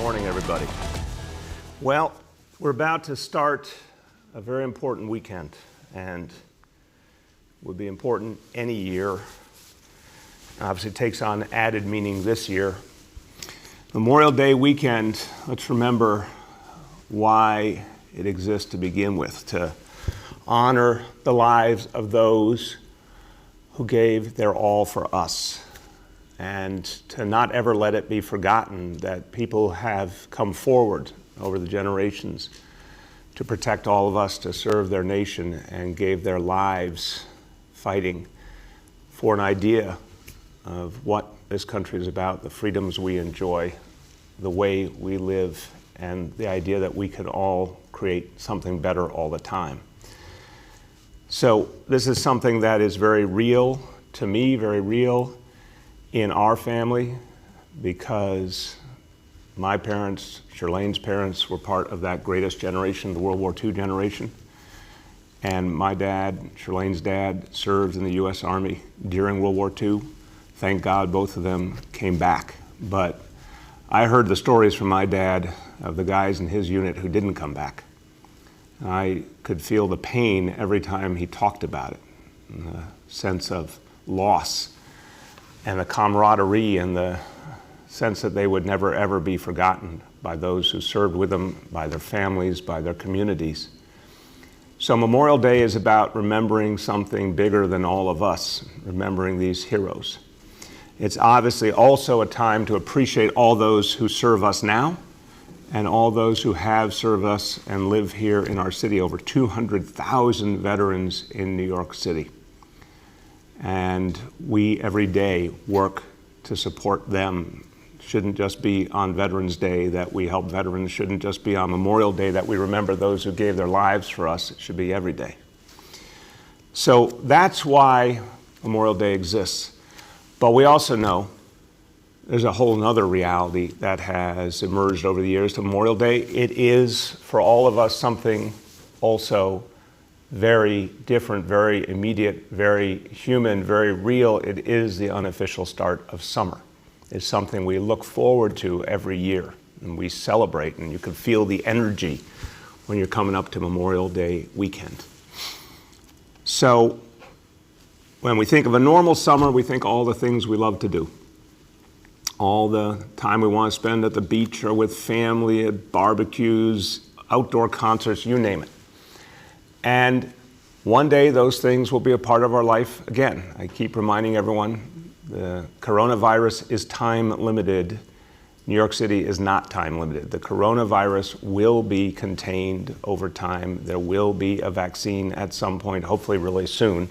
Morning, everybody. Well, we're about to start a very important weekend, and would be important any year. Obviously, it takes on added meaning this year. Memorial Day weekend, let's remember why it exists to begin with, to honor the lives of those who gave their all for us, and to not ever let it be forgotten that people have come forward over the generations to protect all of us, to serve their nation, and gave their lives fighting for an idea of what this country is about, the freedoms we enjoy, the way we live, and the idea that we could all create something better all the time. So this is something that is very real to me, very real in our family, because my parents, Shirlane's parents, were part of that greatest generation, the World War II generation. And my dad, Shirlane's dad, served in the U.S. Army during World War II. Thank God both of them came back. But I heard the stories from my dad of the guys in his unit who didn't come back. I could feel the pain every time he talked about it, and the sense of loss, and the camaraderie, and the sense that they would never ever be forgotten by those who served with them, by their families, by their communities. So Memorial Day is about remembering something bigger than all of us, remembering these heroes. It's obviously also a time to appreciate all those who serve us now, and all those who have served us and live here in our city. Over 200,000 veterans in New York City. And we every day work to support them. Shouldn't just be on Veterans Day that we help veterans. Shouldn't just be on Memorial Day that we remember those who gave their lives for us. It should be every day. So that's why Memorial Day exists. But we also know there's a whole other reality that has emerged over the years to Memorial Day. It is, for all of us, something also very different, very immediate, very human, very real. It is the unofficial start of summer. It's something we look forward to every year, and we celebrate, and you can feel the energy when you're coming up to Memorial Day weekend. So when we think of a normal summer, we think all the things we love to do. All the time we want to spend at the beach or with family, at barbecues, outdoor concerts, you name it. And one day those things will be a part of our life again. I keep reminding everyone, the coronavirus is time limited. New York City is not time limited. The coronavirus will be contained over time. There will be a vaccine at some point, hopefully really soon.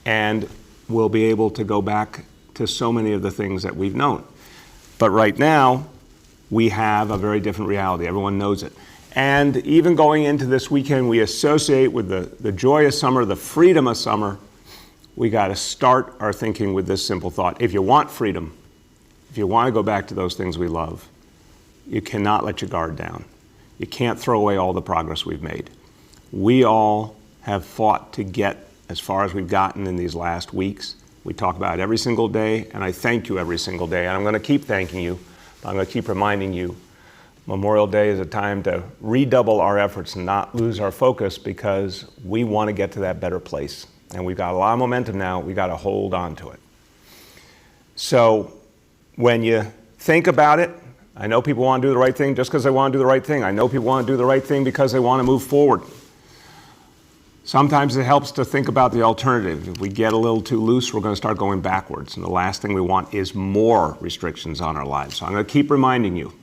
And we'll be able to go back to so many of the things that we've known. But right now, we have a very different reality. Everyone knows it. And even going into this weekend, we associate with the joy of summer, the freedom of summer. We got to start our thinking with this simple thought. If you want freedom, if you want to go back to those things we love, you cannot let your guard down. You can't throw away all the progress we've made. We all have fought to get as far as we've gotten in these last weeks. We talk about it every single day, and I thank you every single day. And I'm going to keep thanking you. I'm going to keep reminding you Memorial Day is a time to redouble our efforts and not lose our focus, because we want to get to that better place. And we've got a lot of momentum now. We've got to hold on to it. So when you think about it, I know people want to do the right thing just because they want to do the right thing. I know people want to do the right thing because they want to move forward. Sometimes it helps to think about the alternative. If we get a little too loose, we're going to start going backwards. And the last thing we want is more restrictions on our lives. So I'm going to keep reminding you,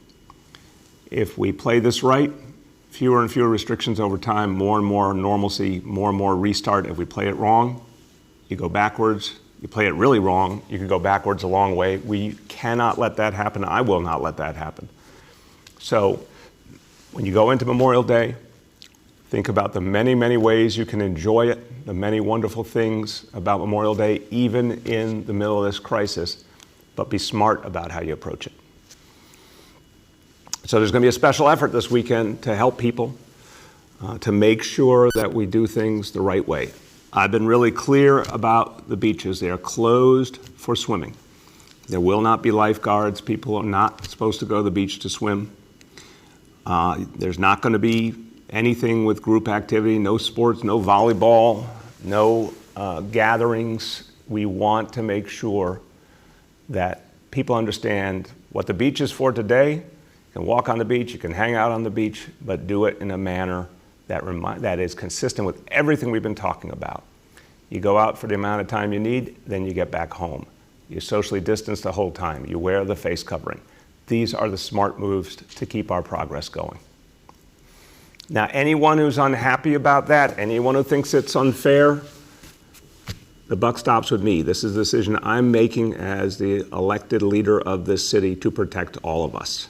if we play this right, fewer and fewer restrictions over time, more and more normalcy, more and more restart. If we play it wrong, you go backwards. You play it really wrong, you can go backwards a long way. We cannot let that happen. I will not let that happen. So when you go into Memorial Day, think about the many, many ways you can enjoy it, the many wonderful things about Memorial Day, even in the middle of this crisis, but be smart about how you approach it. So there's going to be a special effort this weekend to help people, to make sure that we do things the right way. I've been really clear about the beaches. They are closed for swimming. There will not be lifeguards. People are not supposed to go to the beach to swim. There's not going to be anything with group activity, no sports, no volleyball, no gatherings. We want to make sure that people understand what the beach is for today. You can walk on the beach, you can hang out on the beach, but do it in a manner that is consistent with everything we've been talking about. You go out for the amount of time you need, then you get back home. You socially distance the whole time. You wear the face covering. These are the smart moves to keep our progress going. Now, anyone who's unhappy about that, anyone who thinks it's unfair, the buck stops with me. This is a decision I'm making as the elected leader of this city to protect all of us.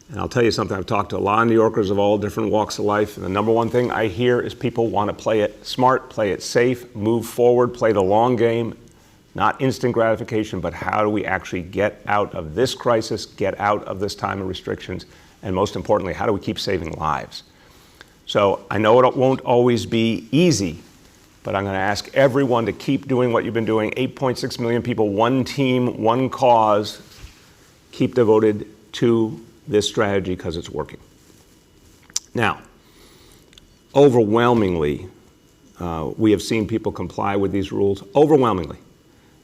And I'll tell you something, I've talked to a lot of New Yorkers of all different walks of life, and the number one thing I hear is people want to play it smart, play it safe, move forward, play the long game, not instant gratification, but how do we actually get out of this crisis, get out of this time of restrictions, and most importantly, how do we keep saving lives? So I know it won't always be easy, but I'm going to ask everyone to keep doing what you've been doing. 8.6 million people, one team, one cause, keep devoted to this strategy because it's working. Now, overwhelmingly, we have seen people comply with these rules, overwhelmingly.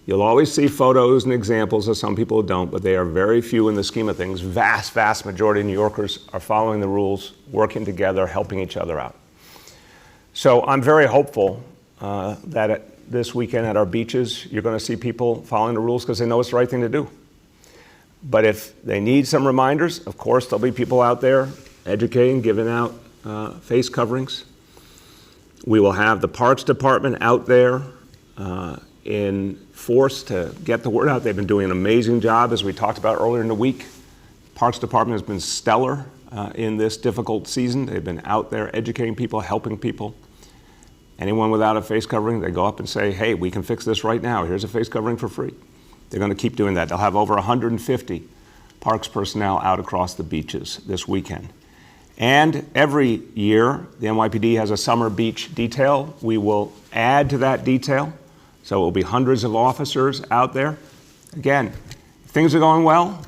You'll always see photos and examples of some people who don't, but they are very few in the scheme of things. Vast, vast majority of New Yorkers are following the rules, working together, helping each other out. So I'm very hopeful that this weekend at our beaches, you're going to see people following the rules because they know it's the right thing to do. But if they need some reminders, of course, there'll be people out there educating, giving out face coverings. We will have the Parks Department out there in force to get the word out. They've been doing an amazing job, as we talked about earlier in the week. Parks Department has been stellar in this difficult season. They've been out there educating people, helping people. Anyone without a face covering, they go up and say, hey, we can fix this right now. Here's a face covering for free. They're going to keep doing that. They'll have over 150 parks personnel out across the beaches this weekend. And every year, the NYPD has a summer beach detail. We will add to that detail. So it will be hundreds of officers out there. Again, if things are going well,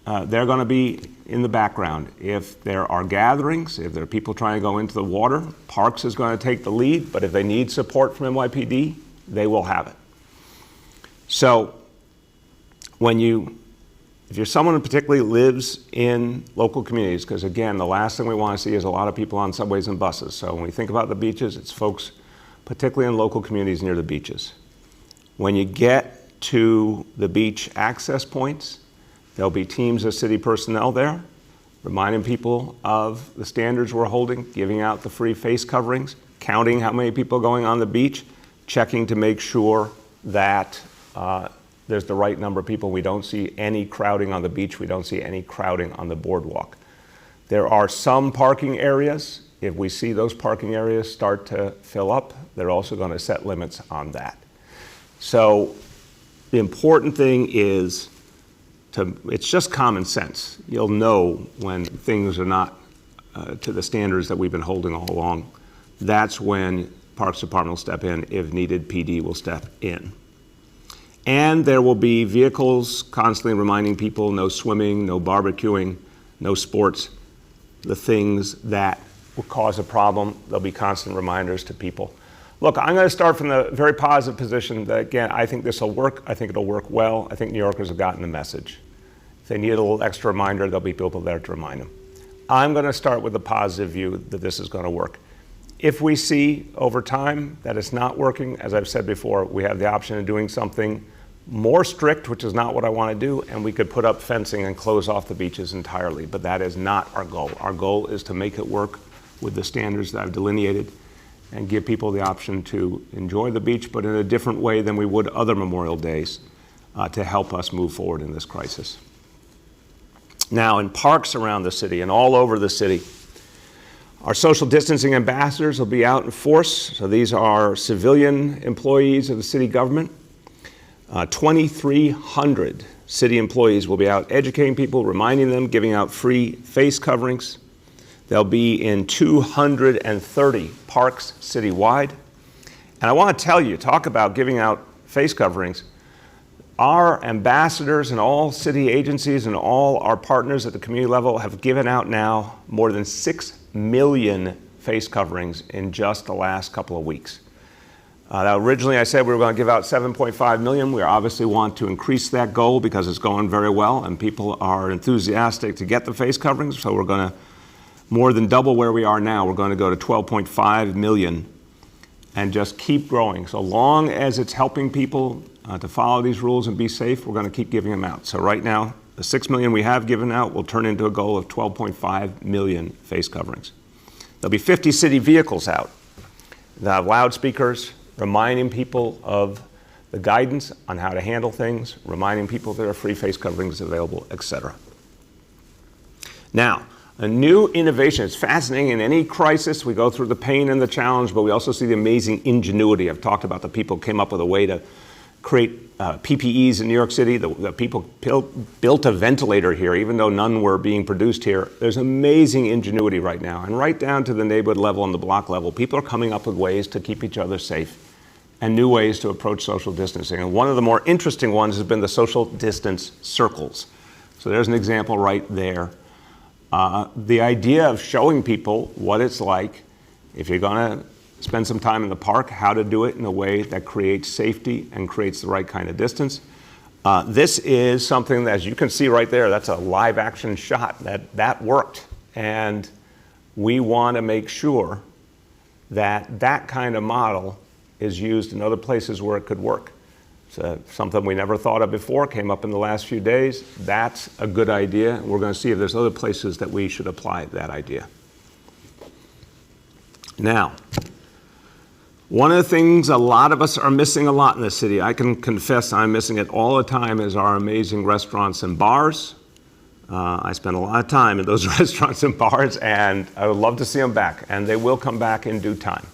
they're going to be in the background. If there are gatherings, if there are people trying to go into the water, Parks is going to take the lead. But if they need support from NYPD, they will have it. So if you're someone who particularly lives in local communities, because again, the last thing we want to see is a lot of people on subways and buses. So when we think about the beaches, it's folks particularly in local communities near the beaches. When you get to the beach access points, there'll be teams of city personnel there, reminding people of the standards we're holding, giving out the free face coverings, counting how many people are going on the beach, checking to make sure that there's the right number of people. We don't see any crowding on the beach. We don't see any crowding on the boardwalk. There are some parking areas. If we see those parking areas start to fill up, they're also going to set limits on that. So the important thing is it's just common sense. You'll know when things are not to the standards that we've been holding all along. That's when Parks Department will step in. If needed, PD will step in. And there will be vehicles constantly reminding people no swimming, no barbecuing, no sports, the things that will cause a problem. There'll be constant reminders to people. Look, I'm going to start from the very positive position that, again, I think this will work. I think it'll work well. I think New Yorkers have gotten the message. If they need a little extra reminder, there'll be people there to remind them. I'm going to start with the positive view that this is going to work. If we see over time that it's not working, as I've said before, we have the option of doing something more strict, which is not what I want to do, and we could put up fencing and close off the beaches entirely, but that is not our goal. Our goal is to make it work with the standards that I've delineated and give people the option to enjoy the beach, but in a different way than we would other Memorial Days to help us move forward in this crisis. Now, in parks around the city and all over the city, our social distancing ambassadors will be out in force. So these are civilian employees of the city government. 2,300 city employees will be out educating people, reminding them, giving out free face coverings. They'll be in 230 parks citywide. And I want to tell you, talk about giving out face coverings. our ambassadors and all city agencies and all our partners at the community level have given out now more than 6 million face coverings in just the last couple of weeks. Now originally I said we were going to give out 7.5 million. We obviously want to increase that goal because it's going very well and people are enthusiastic to get the face coverings. So we're going to more than double where we are now. We're going to go to 12.5 million and just keep growing. So long as it's helping people to follow these rules and be safe, we're going to keep giving them out. So right now, the 6 million we have given out will turn into a goal of 12.5 million face coverings. There'll be 50 city vehicles out. They'll have loudspeakers reminding people of the guidance on how to handle things, reminding people there are free face coverings available, etc. Now, a new innovation. It's fascinating. In any crisis, we go through the pain and the challenge, but we also see the amazing ingenuity. I've talked about the people who came up with a way to create PPEs in New York City. The people built a ventilator here, even though none were being produced here. There's amazing ingenuity right now. And right down to the neighborhood level and the block level, people are coming up with ways to keep each other safe and new ways to approach social distancing. And one of the more interesting ones has been the social distance circles. So there's an example right there. The idea of showing people what it's like if you're going to spend some time in the park, how to do it in a way that creates safety and creates the right kind of distance. This is something that, as you can see right there, that's a live action shot that worked. And we want to make sure that that kind of model is used in other places where it could work. So something we never thought of before, came up in the last few days. That's a good idea. We're going to see if there's other places that we should apply that idea. Now, one of the things a lot of us are missing a lot in this city, I can confess I'm missing it all the time, is our amazing restaurants and bars. I spend a lot of time in those restaurants and bars, and I would love to see them back, and they will come back in due time.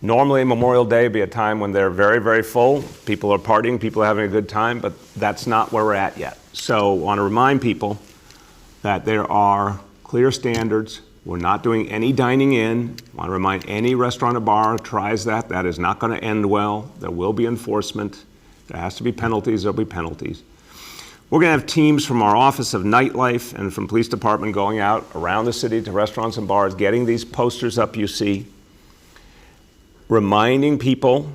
Normally, Memorial Day would be a time when they're very, very full. People are partying, people are having a good time, but that's not where we're at yet. So I want to remind people that there are clear standards. We're not doing any dining in. I want to remind any restaurant or bar tries that. That is not going to end well. There will be enforcement. There has to be penalties. There'll be penalties. We're going to have teams from our Office of Nightlife and from Police Department going out around the city to restaurants and bars, getting these posters up you see, reminding people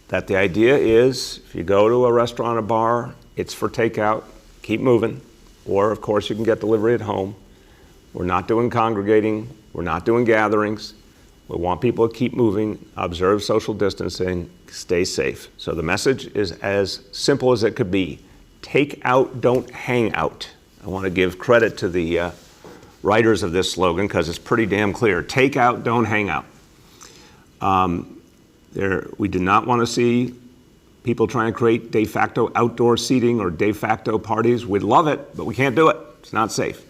that the idea is if you go to a restaurant or bar, it's for takeout, keep moving, or of course you can get delivery at home. We're not doing congregating, we're not doing gatherings. We want people to keep moving, observe social distancing, stay safe. So the message is as simple as it could be. Take out, don't hang out. I want to give credit to the writers of this slogan because it's pretty damn clear. Take out, don't hang out. We do not want to see people trying to create de facto outdoor seating or de facto parties. We'd love it, but we can't do it. It's not safe.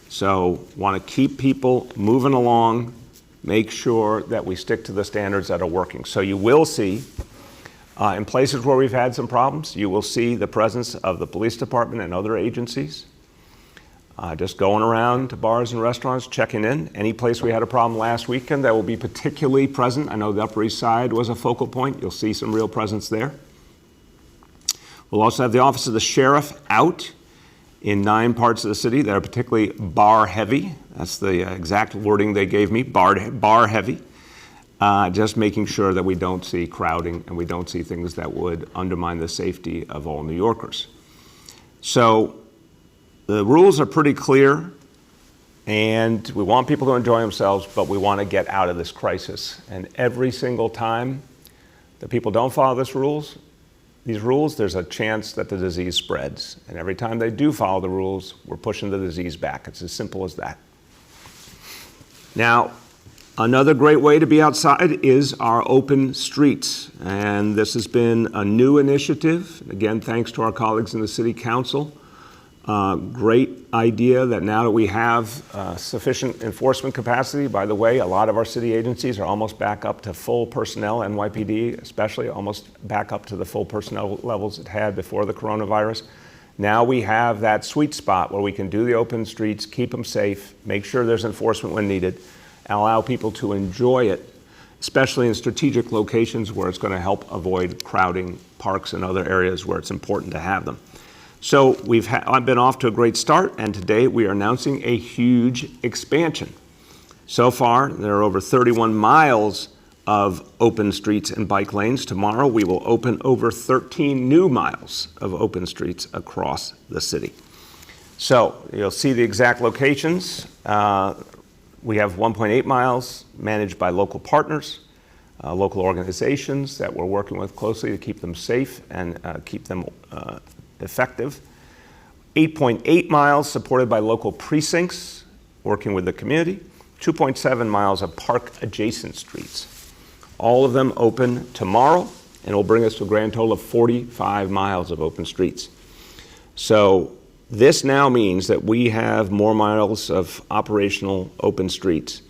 So want to keep people moving along, make sure that we stick to the standards that are working. So you will see, in places where we've had some problems, you will see the presence of the police department and other agencies just going around to bars and restaurants, checking in. Any place we had a problem last weekend that will be particularly present. I know the Upper East Side was a focal point. You'll see some real presence there. We'll also have the Office of the Sheriff out in 9 parts of the city that are particularly bar heavy. That's the exact wording they gave me, bar heavy. Just making sure that we don't see crowding and we don't see things that would undermine the safety of all New Yorkers. So the rules are pretty clear, and we want people to enjoy themselves, but we want to get out of this crisis. And every single time that people don't follow these rules, there's a chance that the disease spreads. And every time they do follow the rules, we're pushing the disease back. It's as simple as that. Now, another great way to be outside is our open streets. And this has been a new initiative. Again, thanks to our colleagues in the City Council. Great idea that now that we have sufficient enforcement capacity, by the way, a lot of our city agencies are almost back up to full personnel, NYPD especially, almost back up to the full personnel levels it had before the coronavirus. Now we have that sweet spot where we can do the open streets, keep them safe, make sure there's enforcement when needed, and allow people to enjoy it especially in strategic locations where it's going to help avoid crowding parks and other areas where it's important to have them. So I've been off to a great start, and today we are announcing a huge expansion. So far, there are over 31 miles of open streets and bike lanes. Tomorrow, we will open over 13 new miles of open streets across the city. So you'll see the exact locations. We have 1.8 miles managed by local partners, local organizations that we're working with closely to keep them safe and keep them effective. 8.8 miles supported by local precincts working with the community. 2.7 miles of park-adjacent streets. All of them open tomorrow, and will bring us to a grand total of 45 miles of open streets. So this now means that we have more miles of operational open streets.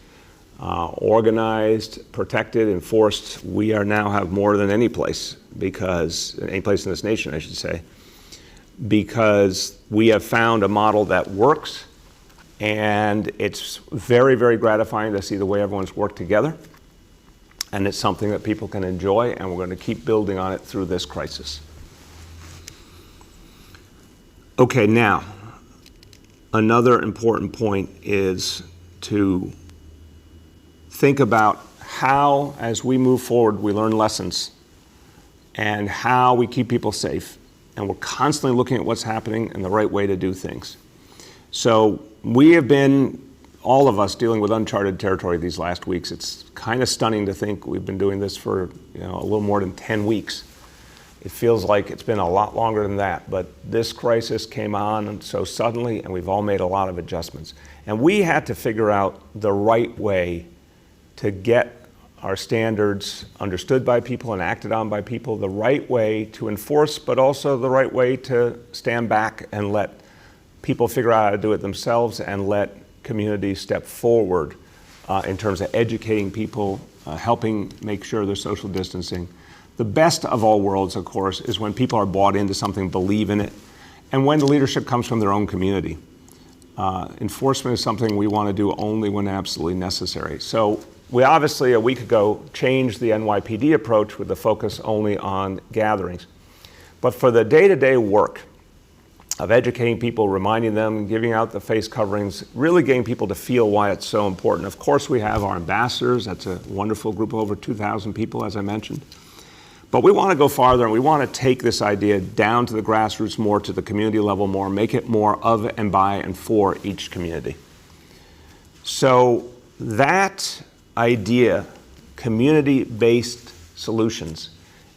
Organized, protected, enforced. We now have more than any place in this nation, I should say, because we have found a model that works. And it's very, very gratifying to see the way everyone's worked together. And it's something that people can enjoy, and we're going to keep building on it through this crisis. Okay, now, another important point is to think about how, as we move forward, we learn lessons and how we keep people safe. And we're constantly looking at what's happening and the right way to do things. So we have been, all of us, dealing with uncharted territory these last weeks. It's kind of stunning to think we've been doing this for a little more than 10 weeks. It feels like it's been a lot longer than that, but this crisis came on so suddenly, and we've all made a lot of adjustments. And we had to figure out the right way to get our standards understood by people and acted on by people, the right way to enforce, but also the right way to stand back and let people figure out how to do it themselves and let communities step forward in terms of educating people, helping make sure there's social distancing. The best of all worlds, of course, is when people are bought into something, believe in it, and when the leadership comes from their own community. Enforcement is something we want to do only when absolutely necessary. So we obviously, a week ago, changed the NYPD approach with the focus only on gatherings. But for the day-to-day work of educating people, reminding them, giving out the face coverings, really getting people to feel why it's so important. Of course, we have our ambassadors. That's a wonderful group of over 2,000 people, as I mentioned. But we want to go farther, and we want to take this idea down to the grassroots more, to the community level more, make it more of and by and for each community. So that idea, community-based solutions,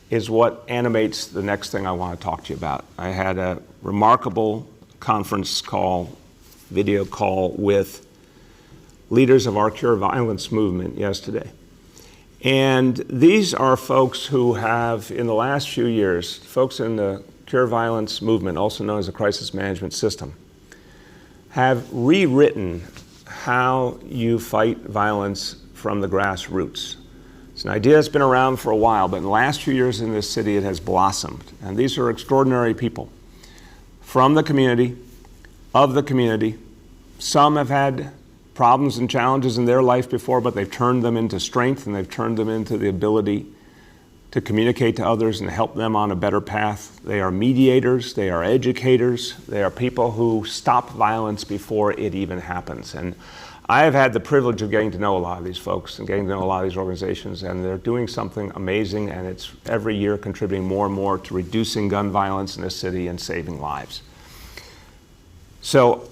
is what animates the next thing I want to talk to you about. I had a remarkable conference call, video call with leaders of our Cure Violence movement yesterday. And these are folks who have, in the last few years, folks in the Cure Violence movement, also known as the crisis management system, have rewritten how you fight violence from the grassroots. It's an idea that's been around for a while, but in the last few years in this city, it has blossomed. And these are extraordinary people from the community, of the community. Some have had problems and challenges in their life before, but they've turned them into strength, and they've turned them into the ability to communicate to others and help them on a better path. They are mediators, they are educators, they are people who stop violence before it even happens. And I have had the privilege of getting to know a lot of these folks and getting to know a lot of these organizations, and they're doing something amazing, and it's every year contributing more and more to reducing gun violence in this city and saving lives. So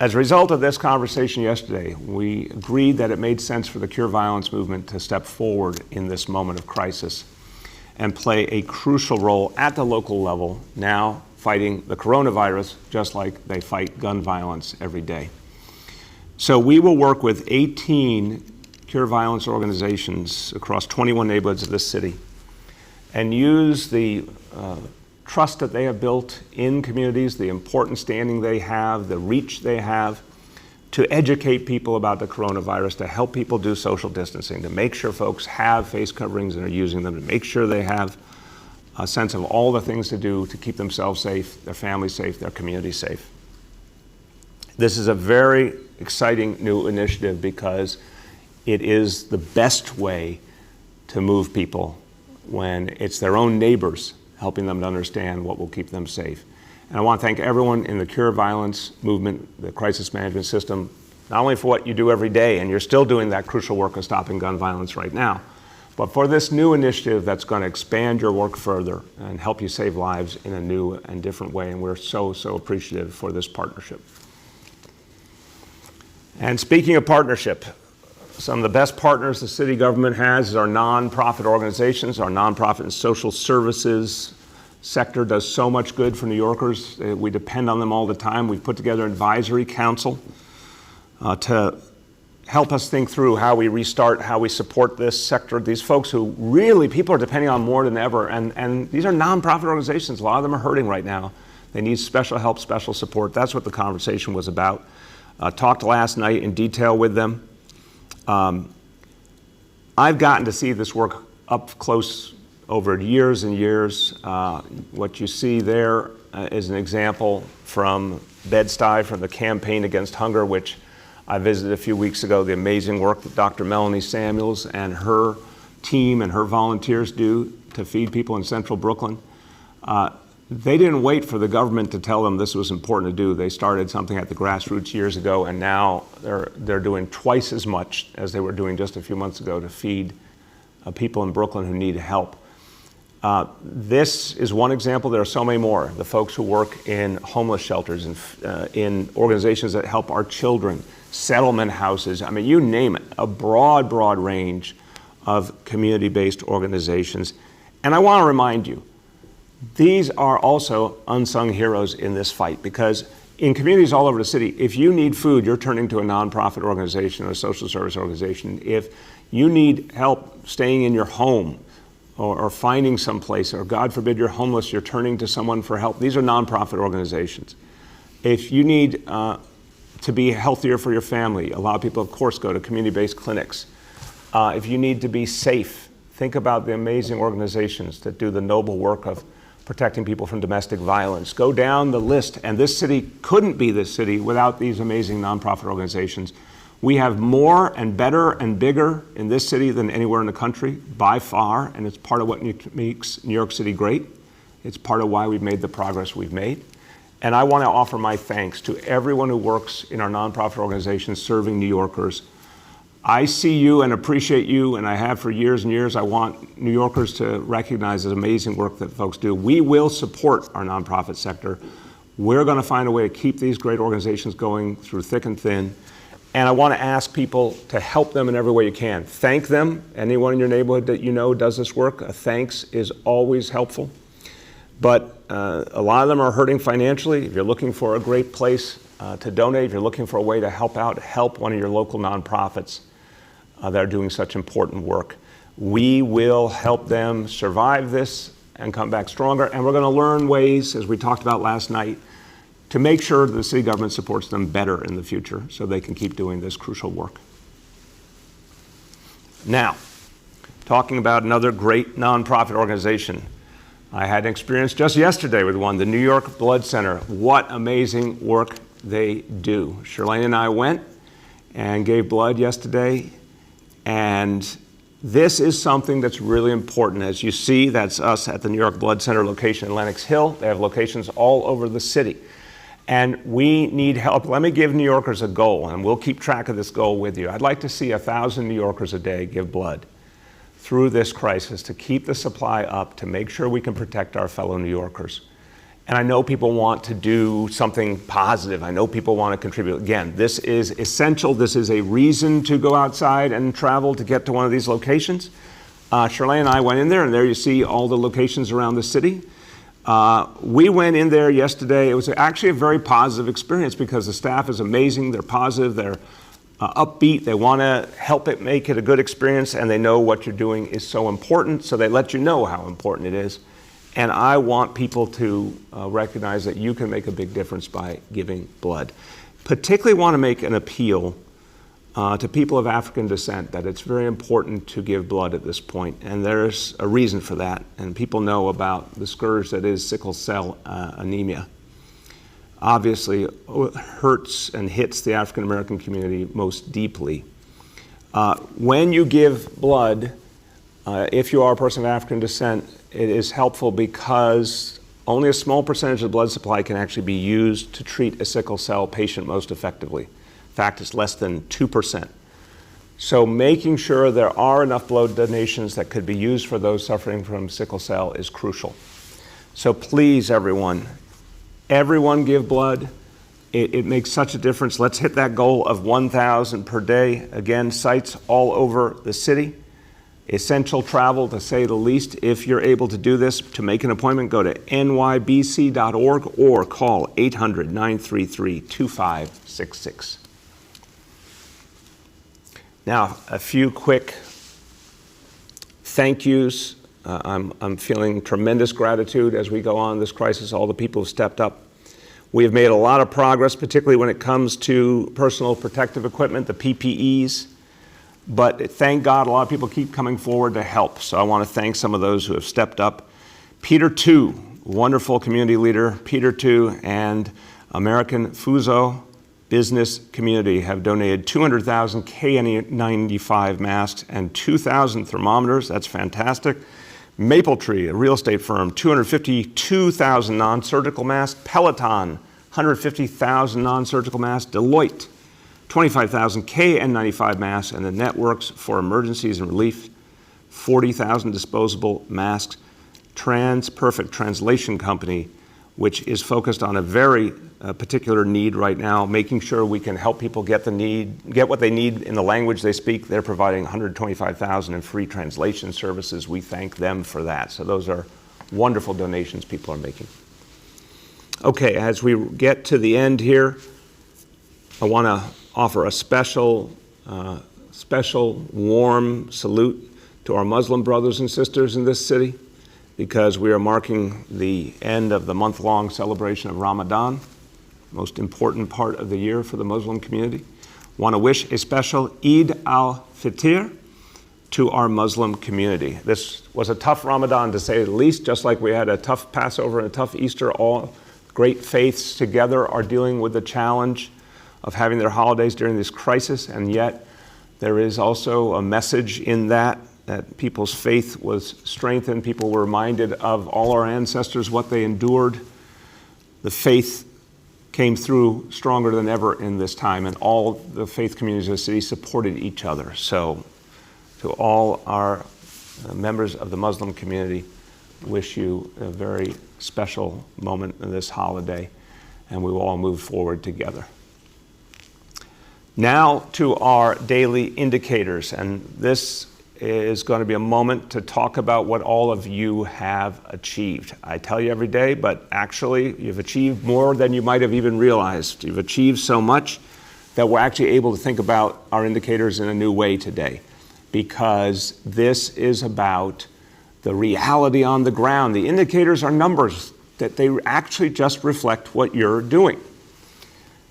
as a result of this conversation yesterday, we agreed that it made sense for the Cure Violence movement to step forward in this moment of crisis and play a crucial role at the local level, now fighting the coronavirus just like they fight gun violence every day. So we will work with 18 Cure Violence organizations across 21 neighborhoods of this city and use the trust that they have built in communities, the important standing they have, the reach they have, to educate people about the coronavirus, to help people do social distancing, to make sure folks have face coverings and are using them, to make sure they have a sense of all the things to do to keep themselves safe, their families safe, their community safe. This is a very exciting new initiative because it is the best way to move people when it's their own neighbors helping them to understand what will keep them safe. And I want to thank everyone in the Cure Violence movement, the crisis management system, not only for what you do every day, and you're still doing that crucial work of stopping gun violence right now, but for this new initiative that's going to expand your work further and help you save lives in a new and different way. And we're so appreciative for this partnership. And speaking of partnership, some of the best partners the city government has is our nonprofit organizations. Our nonprofit and social services sector does so much good for New Yorkers. We depend on them all the time. We've put together an advisory council to help us think through how we restart, how we support this sector. These folks who really, people are depending on more than ever. And these are nonprofit organizations. A lot of them are hurting right now. They need special help, special support. That's what the conversation was about. Talked last night in detail with them. I've gotten to see this work up close over years and years. What you see there is an example from Bed-Stuy, from the Campaign Against Hunger, which I visited a few weeks ago, the amazing work that Dr. Melanie Samuels and her team and her volunteers do to feed people in central Brooklyn. They didn't wait for the government to tell them this was important to do. They started something at the grassroots years ago, and now they're doing twice as much as they were doing just a few months ago to feed people in Brooklyn who need help. This is one example. There are so many more. The folks who work in homeless shelters and in organizations that help our children, settlement houses, I mean, you name it, a broad range of community-based organizations. And I want to remind you, these are also unsung heroes in this fight, because in communities all over the city, if you need food, you're turning to a nonprofit organization or a social service organization. If you need help staying in your home or finding someplace, or God forbid you're homeless, you're turning to someone for help. These are nonprofit organizations. If you need to be healthier for your family, a lot of people, of course, go to community-based clinics. If you need to be safe, think about the amazing organizations that do the noble work of protecting people from domestic violence. Go down the list, and this city couldn't be this city without these amazing nonprofit organizations. We have more and better and bigger in this city than anywhere in the country, by far, and it's part of what makes New York City great. It's part of why we've made the progress we've made. And I want to offer my thanks to everyone who works in our nonprofit organizations serving New Yorkers. I see you and appreciate you, and I have for years and years. I want New Yorkers to recognize the amazing work that folks do. We will support our nonprofit sector. We're going to find a way to keep these great organizations going through thick and thin. And I want to ask people to help them in every way you can. Thank them. Anyone in your neighborhood that you know does this work, a thanks is always helpful. But a lot of them are hurting financially. If you're looking for a great place to donate, if you're looking for a way to help out, help one of your local nonprofits that are doing such important work. We will help them survive this and come back stronger. And we're going to learn ways, as we talked about last night, to make sure the city government supports them better in the future so they can keep doing this crucial work. Now, talking about another great nonprofit organization. I had an experience just yesterday with one, the New York Blood Center. What amazing work they do. Shirlane and I went and gave blood yesterday. And this is something that's really important. As you see, that's us at the New York Blood Center location in Lenox Hill. They have locations all over the city. And we need help. Let me give New Yorkers a goal, and we'll keep track of this goal with you. I'd like to see 1,000 New Yorkers a day give blood through this crisis to keep the supply up, to make sure we can protect our fellow New Yorkers. And I know people want to do something positive. I know people want to contribute. Again, this is essential. This is a reason to go outside and travel to get to one of these locations. Shirlane and I went in there, and there you see all the locations around the city. We went in there yesterday. It was actually a very positive experience because the staff is amazing. They're positive. They're upbeat. They want to help it, make it a good experience, and they know what you're doing is so important, so they let you know how important it is. And I want people to recognize that you can make a big difference by giving blood. Particularly want to make an appeal to people of African descent that it's very important to give blood at this point. And there's a reason for that. And people know about the scourge that is sickle cell anemia. Obviously, it hurts and hits the African American community most deeply. When you give blood, If you are a person of African descent, it is helpful because only a small percentage of the blood supply can actually be used to treat a sickle cell patient most effectively. In fact, it's less than 2%. So making sure there are enough blood donations that could be used for those suffering from sickle cell is crucial. So please, everyone give blood. It makes such a difference. Let's hit that goal of 1,000 per day. Again, sites all over the city. Essential travel, to say the least. If you're able to do this, to make an appointment, go to nybc.org or call 800-933-2566. Now, a few quick thank yous. I'm feeling tremendous gratitude as we go on this crisis, all the people who've stepped up. We have made a lot of progress, particularly when it comes to personal protective equipment, the PPEs. But thank God, a lot of people keep coming forward to help. So I want to thank some of those who have stepped up. Peter Tu, wonderful community leader. Peter Tu and American Fuso business community have donated 200,000 KN95 masks and 2,000 thermometers. That's fantastic. Maple Tree, a real estate firm, 252,000 non-surgical masks. Peloton, 150,000 non-surgical masks. Deloitte, 25,000 KN95 masks, and the Networks for Emergencies and Relief, 40,000 disposable masks. Perfect Translation Company, which is focused on a very particular need right now, making sure we can help people get what they need in the language they speak. They're providing 125,000 in free translation services. We thank them for that. So those are wonderful donations people are making. Okay, as we get to the end here, I want to offer a special warm salute to our Muslim brothers and sisters in this city, because we are marking the end of the month-long celebration of Ramadan, most important part of the year for the Muslim community. Want to wish a special Eid al-Fitr to our Muslim community. This was a tough Ramadan, to say the least, just like we had a tough Passover and a tough Easter. All great faiths together are dealing with the challenge of having their holidays during this crisis, and yet there is also a message in that people's faith was strengthened. People were reminded of all our ancestors, what they endured. The faith came through stronger than ever in this time, and all the faith communities of the city supported each other. So to all our members of the Muslim community, wish you a very special moment in this holiday, and we will all move forward together. Now to our daily indicators, and this is going to be a moment to talk about what all of you have achieved. I tell you every day, but actually you've achieved more than you might have even realized. You've achieved so much that we're actually able to think about our indicators in a new way today, because this is about the reality on the ground. The indicators are numbers, that they actually just reflect what you're doing.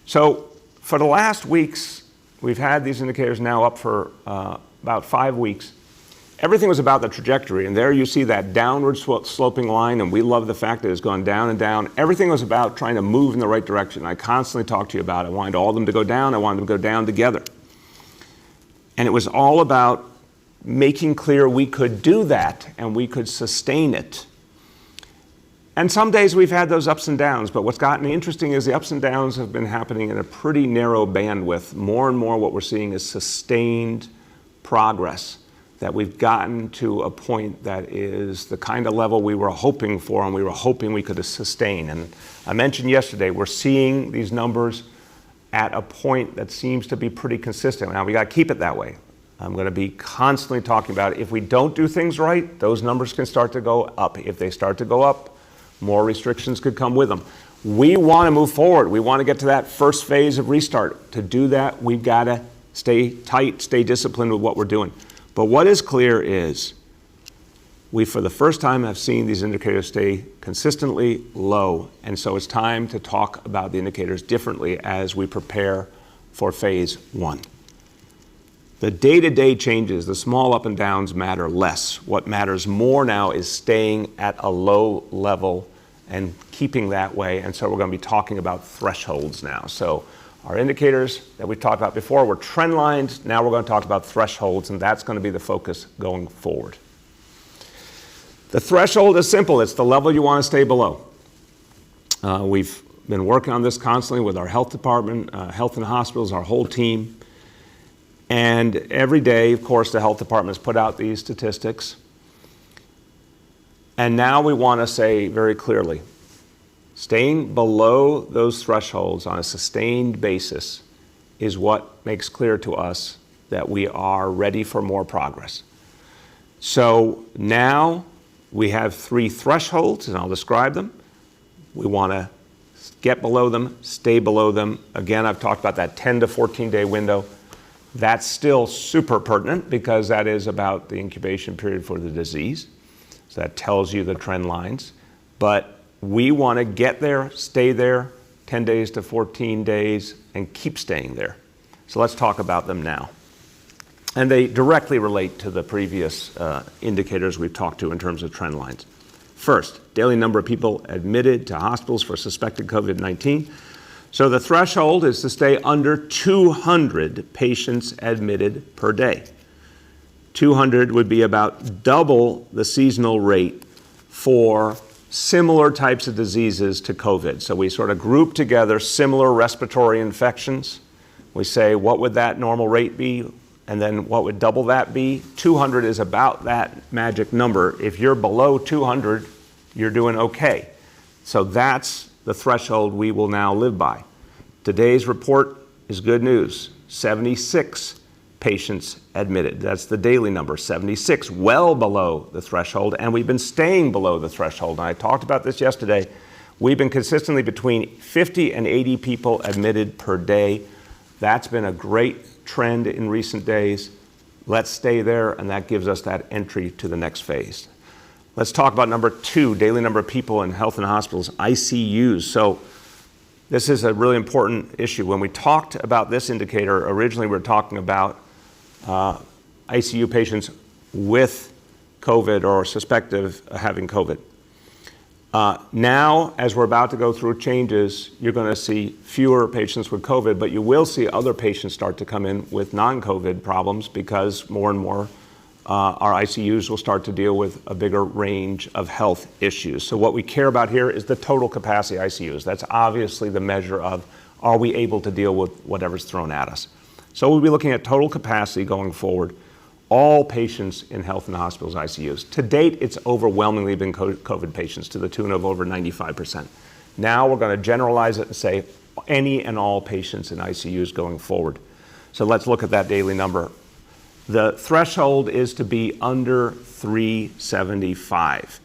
So for the last weeks, we've had these indicators now up for about 5 weeks. Everything was about the trajectory, and there you see that downward sloping line, and we love the fact that it's gone down and down. Everything was about trying to move in the right direction. I constantly talk to you about it. I wanted all of them to go down. I wanted them to go down together. And it was all about making clear we could do that and we could sustain it. And some days we've had those ups and downs, but what's gotten interesting is the ups and downs have been happening in a pretty narrow bandwidth. More and more what we're seeing is sustained progress, that we've gotten to a point that is the kind of level we were hoping for and we were hoping we could sustain. And I mentioned yesterday, we're seeing these numbers at a point that seems to be pretty consistent. Now we got to keep it that way. I'm going to be constantly talking about it. If we don't do things right, those numbers can start to go up. If they start to go up, more restrictions could come with them. We want to move forward. We want to get to that first phase of restart. To do that, we've got to stay tight, stay disciplined with what we're doing. But what is clear is we, for the first time, have seen these indicators stay consistently low. And so it's time to talk about the indicators differently as we prepare for phase 1. The day-to-day changes, the small up and downs, matter less. What matters more now is staying at a low level and keeping that way. And so we're going to be talking about thresholds now. So our indicators that we talked about before were trend lines. Now we're going to talk about thresholds, and that's going to be the focus going forward. The threshold is simple. It's the level you want to stay below. We've been working on this constantly with our health department, health and hospitals, our whole team. And every day, of course, the health departments put out these statistics. And now we want to say very clearly, staying below those thresholds on a sustained basis is what makes clear to us that we are ready for more progress. So now we have 3 thresholds, and I'll describe them. We want to get below them, stay below them. Again, I've talked about that 10 to 14-day window. That's still super pertinent because that is about the incubation period for the disease. So that tells you the trend lines. But we want to get there, stay there, 10 days to 14 days, and keep staying there. So let's talk about them now. And they directly relate to the previous indicators we've talked to in terms of trend lines. First, daily number of people admitted to hospitals for suspected COVID-19. So the threshold is to stay under 200 patients admitted per day. 200 would be about double the seasonal rate for similar types of diseases to COVID. So we sort of group together similar respiratory infections. We say, what would that normal rate be? And then what would double that be? 200 is about that magic number. If you're below 200, you're doing okay. So that's the threshold we will now live by. Today's report is good news. 76 patients admitted. That's the daily number, 76, well below the threshold, and we've been staying below the threshold. And I talked about this yesterday. We've been consistently between 50 and 80 people admitted per day. That's been a great trend in recent days. Let's stay there, and that gives us that entry to the next phase. Let's talk about number 2, daily number of people in health and hospitals, ICUs. So this is a really important issue. When we talked about this indicator, originally we were talking about ICU patients with COVID or suspect of having COVID. Now, as we're about to go through changes, you're going to see fewer patients with COVID, but you will see other patients start to come in with non-COVID problems because more and more our ICUs will start to deal with a bigger range of health issues. So what we care about here is the total capacity ICUs. That's obviously the measure of, are we able to deal with whatever's thrown at us? So we'll be looking at total capacity going forward, all patients in health and hospitals ICUs. To date, it's overwhelmingly been COVID patients to the tune of over 95%. Now we're going to generalize it and say any and all patients in ICUs going forward. So let's look at that daily number. The threshold is to be under 375.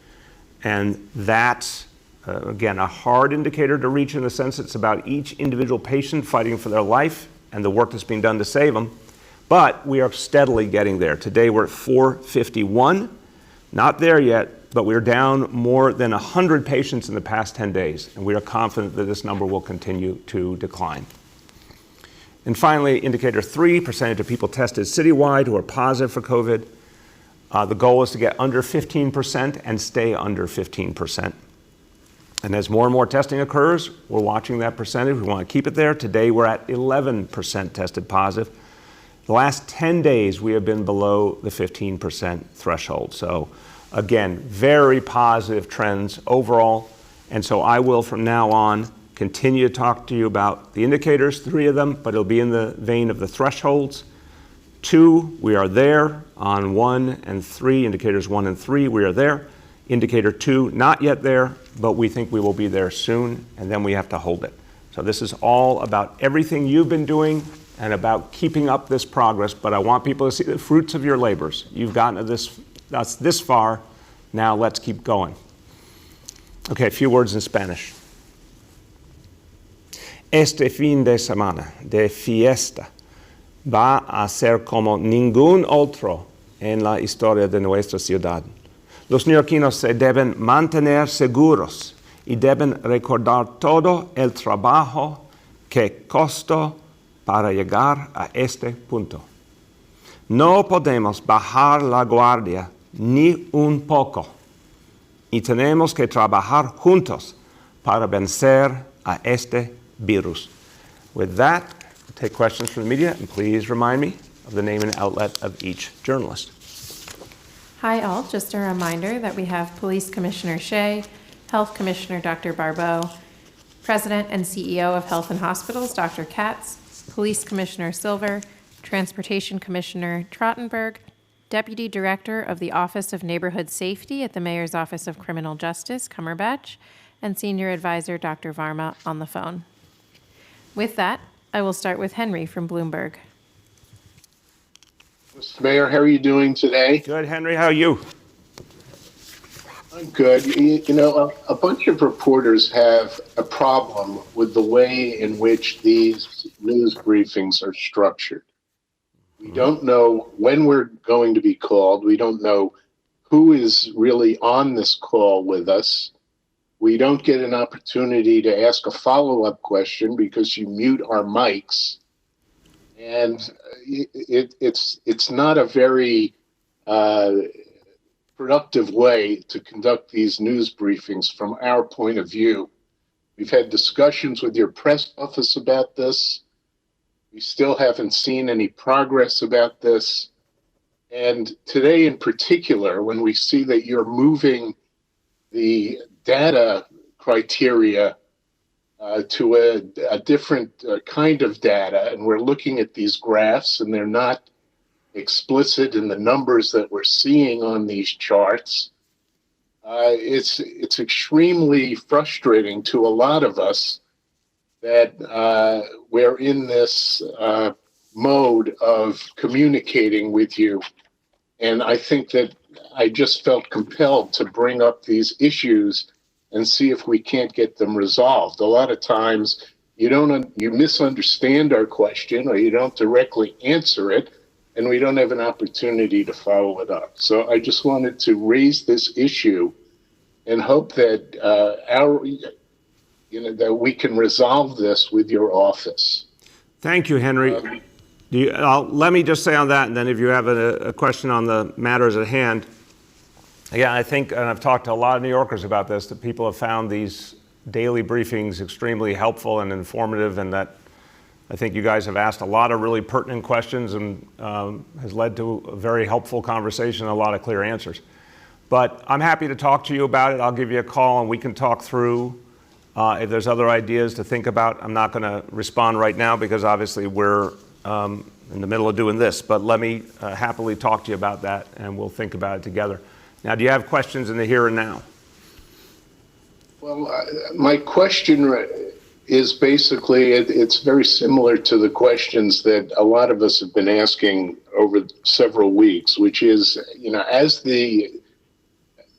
And that's, again, a hard indicator to reach in the sense it's about each individual patient fighting for their life and the work that's being done to save them. But we are steadily getting there. Today we're at 451. Not there yet, but we're down more than 100 patients in the past 10 days. And we are confident that this number will continue to decline. And finally, indicator 3, percentage of people tested citywide who are positive for COVID. The goal is to get under 15% and stay under 15%. And as more and more testing occurs, we're watching that percentage. We want to keep it there. Today, we're at 11% tested positive. The last 10 days, we have been below the 15% threshold. So again, very positive trends overall. And so I will, from now on, continue to talk to you about the indicators, 3 of them, but it'll be in the vein of the thresholds. 2, we are there on 1 and 3, indicators 1 and 3, we are there. Indicator 2, not yet there, but we think we will be there soon, and then we have to hold it. So this is all about everything you've been doing and about keeping up this progress, but I want people to see the fruits of your labors. You've gotten to this far, now let's keep going. Okay, a few words in Spanish. Este fin de semana de fiesta va a ser como ningún otro en la historia de nuestra ciudad. Los neoyorquinos se deben mantener seguros y deben recordar todo el trabajo que costó para llegar a este punto. No podemos bajar la guardia ni un poco y tenemos que trabajar juntos para vencer a este virus. With that, we'll take questions from the media, and please remind me of the name and outlet of each journalist. Hi all, just a reminder that we have Police Commissioner Shea, Health Commissioner Dr. Barbeau, President and CEO of Health and Hospitals, Dr. Katz, Police Commissioner Silver, Transportation Commissioner Trottenberg, Deputy Director of the Office of Neighborhood Safety at the Mayor's Office of Criminal Justice, Cumberbatch, and Senior Advisor Dr. Varma on the phone. With that, I will start with Henry from Bloomberg. Mr. Mayor, how are you doing today? Good, Henry. How are you? I'm good. You know, a bunch of reporters have a problem with the way in which these news briefings are structured. We don't know when we're going to be called. We don't know who is really on this call with us. We don't get an opportunity to ask a follow-up question because you mute our mics. And it's not a very productive way to conduct these news briefings from our point of view. We've had discussions with your press office about this. We still haven't seen any progress about this. And today in particular, when we see that you're moving the data criteria to a different kind of data, and we're looking at these graphs and they're not explicit in the numbers that we're seeing on these charts, it's extremely frustrating to a lot of us that we're in this mode of communicating with you. And I think that I just felt compelled to bring up these issues and see if we can't get them resolved. A lot of times you misunderstand our question or you don't directly answer it, and we don't have an opportunity to follow it up. So I just wanted to raise this issue and hope that that we can resolve this with your office. Thank you, Henry. Let me just say on that, and then if you have a question on the matters at hand. Yeah, I think, and I've talked to a lot of New Yorkers about this, that people have found these daily briefings extremely helpful and informative, and that I think you guys have asked a lot of really pertinent questions and has led to a very helpful conversation and a lot of clear answers. But I'm happy to talk to you about it. I'll give you a call and we can talk through if there's other ideas to think about. I'm not going to respond right now because obviously we're in the middle of doing this, but let me happily talk to you about that and we'll think about it together. Now, do you have questions in the here and now? Well, my question is basically, it's very similar to the questions that a lot of us have been asking over several weeks, which is, as the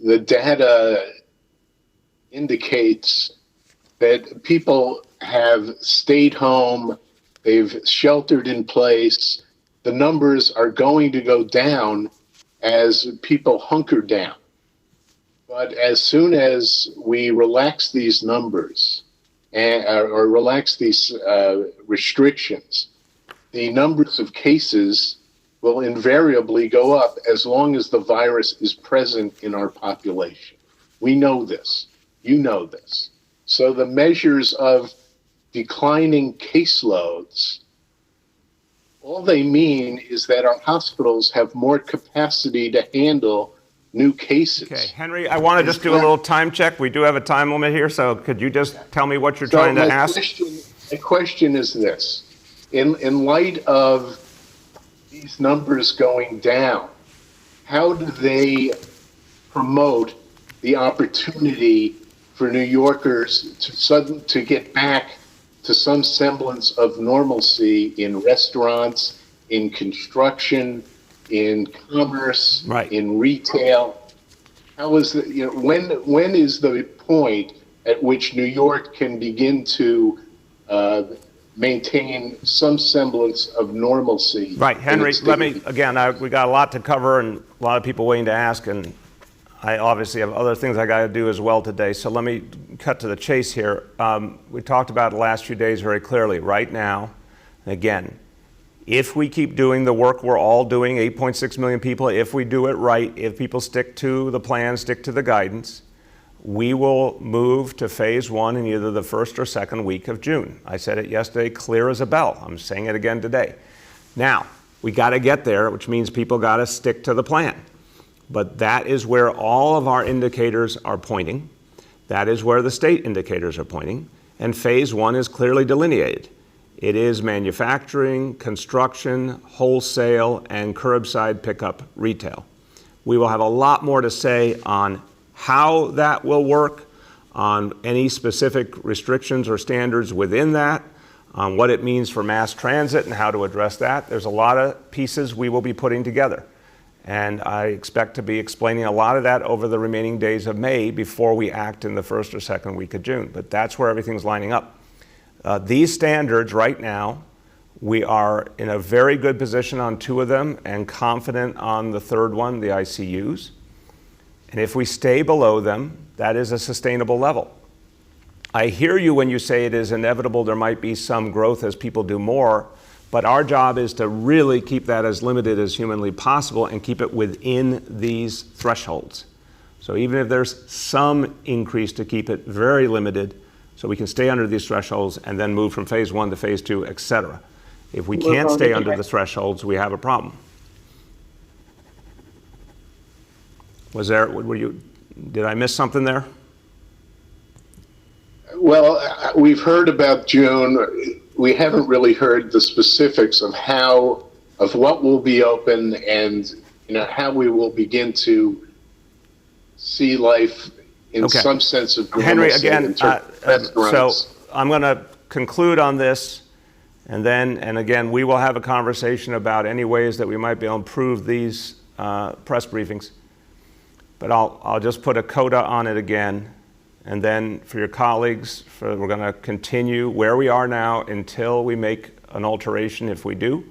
data indicates that people have stayed home, they've sheltered in place, the numbers are going to go down as people hunker down. But as soon as we relax these numbers or relax these restrictions, the numbers of cases will invariably go up as long as the virus is present in our population. We know this. You know this. So the measures of declining caseloads, all they mean is that our hospitals have more capacity to handle new cases. Okay, Henry, I want to just do a little time check. We do have a time limit here, so could you just tell me what you're trying to ask? My question is this. In light of these numbers going down, how do they promote the opportunity for New Yorkers to get back to some semblance of normalcy in restaurants, in construction, in commerce, right, in retail? How is it, when is the point at which New York can begin to maintain some semblance of normalcy? Right, Henry, let me, again, we got a lot to cover and a lot of people waiting to ask, and I obviously have other things I got to do as well today, so let me cut to the chase here. We talked about the last few days very clearly. Right now, again, if we keep doing the work we're all doing, 8.6 million people, if we do it right, if people stick to the plan, stick to the guidance, we will move to phase one in either the first or second week of June. I said it yesterday, clear as a bell. I'm saying it again today. Now, we got to get there, which means people got to stick to the plan. but that is where all of our indicators are pointing. That is where the state indicators are pointing. And phase one is clearly delineated. It is manufacturing, construction, wholesale, and curbside pickup retail. We will have a lot more to say on how that will work, on any specific restrictions or standards within that, on what it means for mass transit and how to address that. There's a lot of pieces we will be putting together. And I expect to be explaining a lot of that over the remaining days of May before we act in the first or second week of June. But that's where everything's lining up. These standards right now, we are in a very good position on two of them and confident on the third one, the ICUs. And if we stay below them, that is a sustainable level. I hear you when you say it is inevitable there might be some growth as people do more, but our job is to really keep that as limited as humanly possible and keep it within these thresholds. So even if there's some increase, to keep it very limited so we can stay under these thresholds and then move from phase one to phase two, et cetera. If we can't stay under the thresholds, we have a problem. Did I miss something there? Well, we've heard about June. We haven't really heard the specifics of what will be open and how we will begin to see life in some sense of normalcy. Henry, again, so I'm going to conclude on this, and again, we will have a conversation about any ways that we might be able to improve these press briefings. But I'll just put a coda on it again. And then for your colleagues, we're going to continue where we are now until we make an alteration if we do.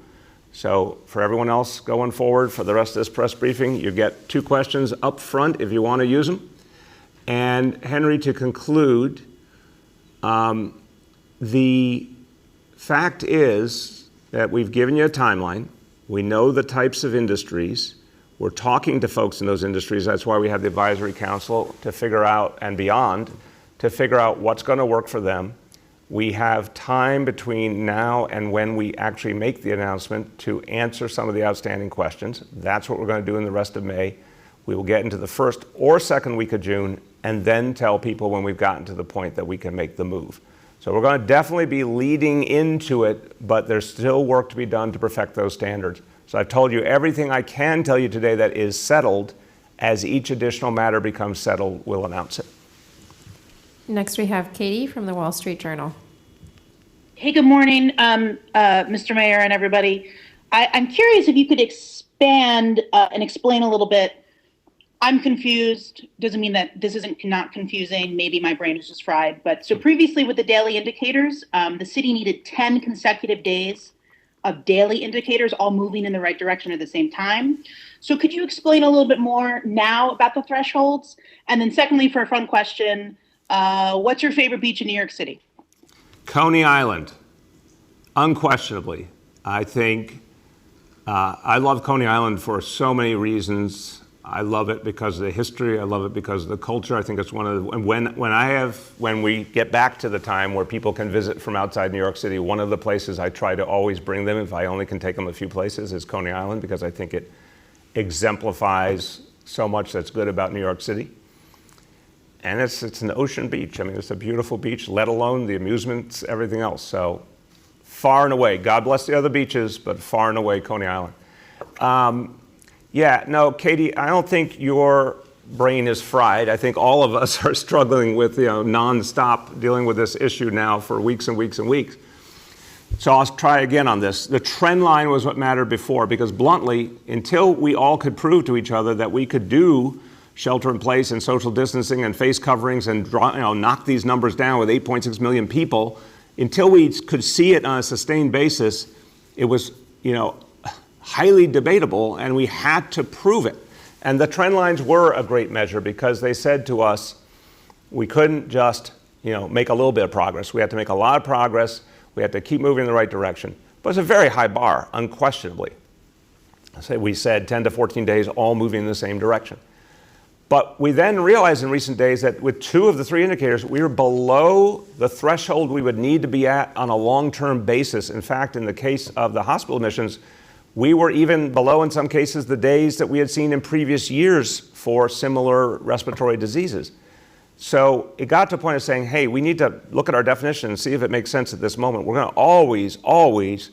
So for everyone else going forward for the rest of this press briefing, you get 2 questions up front if you want to use them. And Henry, to conclude, the fact is that we've given you a timeline. We know the types of industries. We're talking to folks in those industries. That's why we have the advisory council to figure out, and beyond, to figure out what's going to work for them. We have time between now and when we actually make the announcement to answer some of the outstanding questions. That's what we're going to do in the rest of May. We will get into the first or second week of June and then tell people when we've gotten to the point that we can make the move. So we're going to definitely be leading into it, but there's still work to be done to perfect those standards. So I've told you everything I can tell you today that is settled. As each additional matter becomes settled, we'll announce it. Next, we have Katie from the Wall Street Journal. Hey, good morning, Mr. Mayor and everybody. I'm curious if you could expand and explain a little bit. I'm confused. Doesn't mean that this isn't not confusing. Maybe my brain is just fried. But so previously with the daily indicators, the city needed 10 consecutive days of daily indicators all moving in the right direction at the same time. So could you explain a little bit more now about the thresholds? And then secondly, for a fun question, what's your favorite beach in New York City? Coney Island, unquestionably. I think I love Coney Island for so many reasons. I love it because of the history. I love it because of the culture. I think it's one of the, when we get back to the time where people can visit from outside New York City, one of the places I try to always bring them, if I only can take them a few places, is Coney Island, because I think it exemplifies so much that's good about New York City. And it's an ocean beach. I mean, it's a beautiful beach, let alone the amusements, everything else. So far and away, God bless the other beaches, but far and away, Coney Island. Yeah, no, Katie, I don't think your brain is fried. I think all of us are struggling with, nonstop dealing with this issue now for weeks and weeks and weeks. So I'll try again on this. The trend line was what mattered before, because bluntly, until we all could prove to each other that we could do shelter in place and social distancing and face coverings and knock these numbers down with 8.6 million people, until we could see it on a sustained basis, it was, highly debatable, and we had to prove it. And the trend lines were a great measure because they said to us, we couldn't just, make a little bit of progress. We had to make a lot of progress. We had to keep moving in the right direction. But it's a very high bar, unquestionably. We said 10 to 14 days, all moving in the same direction. But we then realized in recent days that with 2 of the 3 indicators, we were below the threshold we would need to be at on a long-term basis. In fact, in the case of the hospital admissions, We were even below, in some cases, the days that we had seen in previous years for similar respiratory diseases. So it got to a point of saying, hey, we need to look at our definition and see if it makes sense at this moment. We're going to always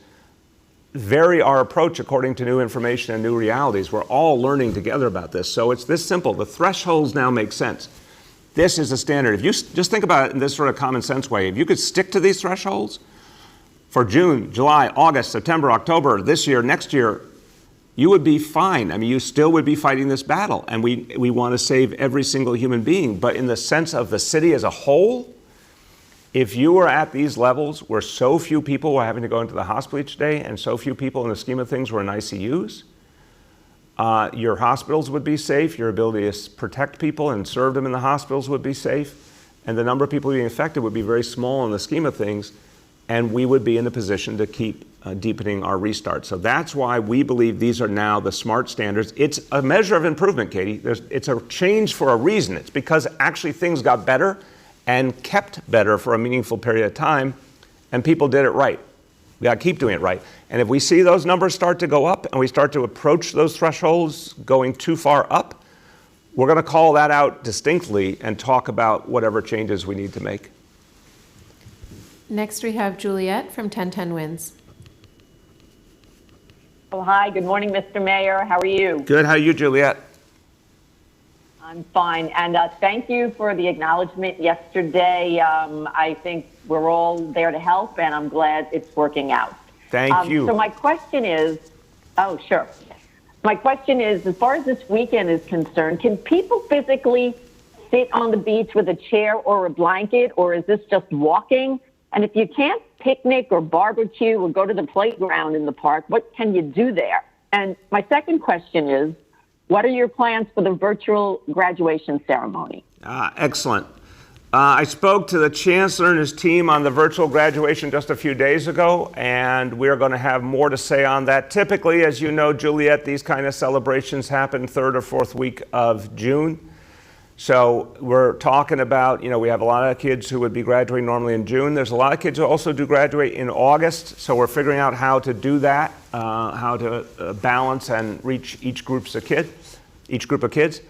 vary our approach according to new information and new realities. We're all learning together about this. So it's this simple. The thresholds now make sense. This is a standard. If you just think about it in this sort of common sense way, if you could stick to these thresholds for June, July, August, September, October, this year, next year, you would be fine. I mean, you still would be fighting this battle. And we want to save every single human being. But in the sense of the city as a whole, if you were at these levels where so few people were having to go into the hospital each day and so few people in the scheme of things were in ICUs, your hospitals would be safe, your ability to protect people and serve them in the hospitals would be safe, and the number of people being affected would be very small in the scheme of things, and we would be in a position to keep deepening our restart. So that's why we believe these are now the SMART standards. It's a measure of improvement, Katie. It's a change for a reason. It's because actually things got better and kept better for a meaningful period of time, and people did it right. We got to keep doing it right. And if we see those numbers start to go up and we start to approach those thresholds going too far up, we're going to call that out distinctly and talk about whatever changes we need to make. Next, we have Juliet from 1010 Wins. Well, hi, good morning, Mr. Mayor. How are you? Good. How are you, Juliet? I'm fine. And thank you for the acknowledgement yesterday. I think we're all there to help, and I'm glad it's working out. Thank you. So my question is, oh, sure. My question is, as far as this weekend is concerned, can people physically sit on the beach with a chair or a blanket, or is this just walking? And if you can't picnic or barbecue or go to the playground in the park, what can you do there? And my second question is, what are your plans for the virtual graduation ceremony? Excellent. I spoke to the chancellor and his team on the virtual graduation just a few days ago, and we're going to have more to say on that. Typically, as you know, Juliet, these kind of celebrations happen third or fourth week of June. So we're talking about, we have a lot of kids who would be graduating normally in June. There's a lot of kids who also do graduate in August. So we're figuring out how to do that, how to balance and reach each group of kids.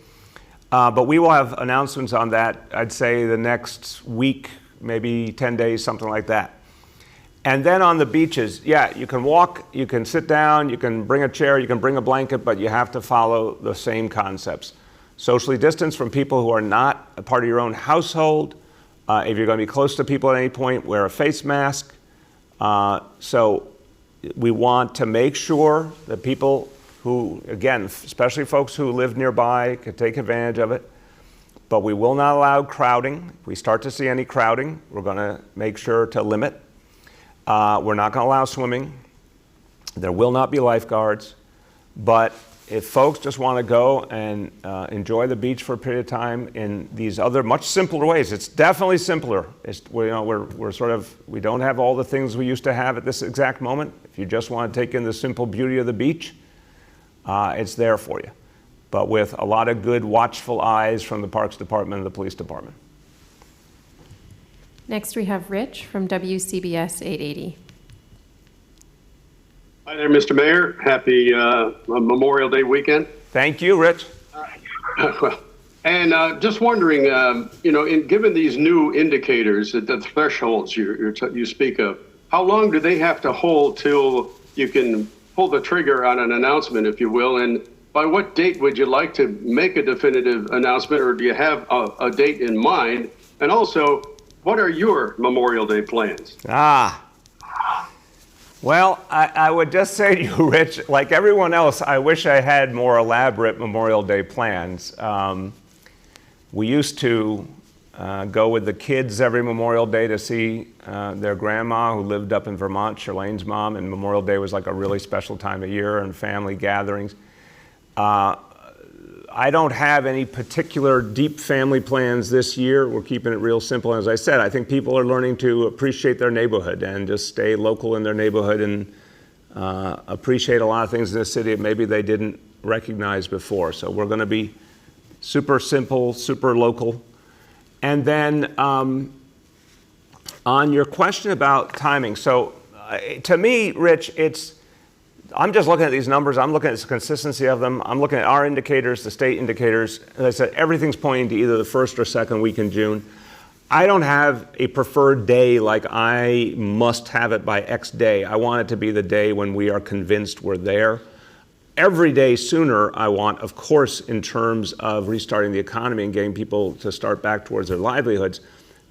But we will have announcements on that, I'd say the next week, maybe 10 days, something like that. And then on the beaches, you can walk, you can sit down, you can bring a chair, you can bring a blanket, but you have to follow the same concepts. Socially distance from people who are not a part of your own household. If you're going to be close to people at any point, wear a face mask. So we want to make sure that people who, again, especially folks who live nearby, can take advantage of it. But we will not allow crowding. If we start to see any crowding, we're going to make sure to limit. We're not going to allow swimming. There will not be lifeguards. But if folks just want to go and enjoy the beach for a period of time in these other much simpler ways, it's definitely simpler. We don't have all the things we used to have at this exact moment. If you just want to take in the simple beauty of the beach, it's there for you. But with a lot of good watchful eyes from the Parks Department and the Police Department. Next, we have Rich from WCBS 880. Hi there, Mr. Mayor. Happy Memorial Day weekend. Thank you, Rich. And just wondering, given these new indicators, the thresholds you speak of, how long do they have to hold till you can pull the trigger on an announcement, if you will? And by what date would you like to make a definitive announcement, or do you have a date in mind? And also, what are your Memorial Day plans? Well, I would just say to you, Rich, like everyone else, I wish I had more elaborate Memorial Day plans. We used to go with the kids every Memorial Day to see their grandma who lived up in Vermont, Charlene's mom, and Memorial Day was like a really special time of year and family gatherings. I don't have any particular deep family plans this year. We're keeping it real simple. As I said, I think people are learning to appreciate their neighborhood and just stay local in their neighborhood and appreciate a lot of things in the city that maybe they didn't recognize before. So we're going to be super simple, super local. And then on your question about timing, so to me, Rich, I'm just looking at these numbers. I'm looking at the consistency of them. I'm looking at our indicators, the state indicators. As I said, everything's pointing to either the first or second week in June. I don't have a preferred day like I must have it by X day. I want it to be the day when we are convinced we're there. Every day sooner I want, of course, in terms of restarting the economy and getting people to start back towards their livelihoods.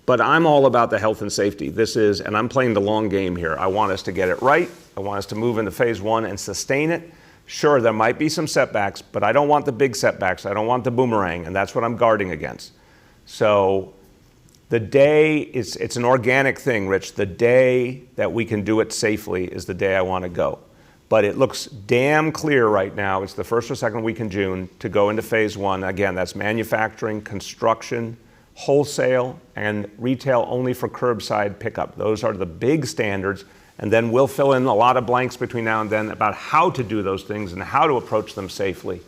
But I'm all about the health and safety. And I'm playing the long game here. I want us to get it right. I want us to move into phase one and sustain it. Sure, there might be some setbacks, but I don't want the big setbacks. I don't want the boomerang, and that's what I'm guarding against. So the day, it's an organic thing, Rich. The day that we can do it safely is the day I want to go. But it looks damn clear right now, it's the first or second week in June, to go into phase one. Again, that's manufacturing, construction, wholesale, and retail only for curbside pickup. Those are the big standards, and then we'll fill in a lot of blanks between now and then about how to do those things and how to approach them safely.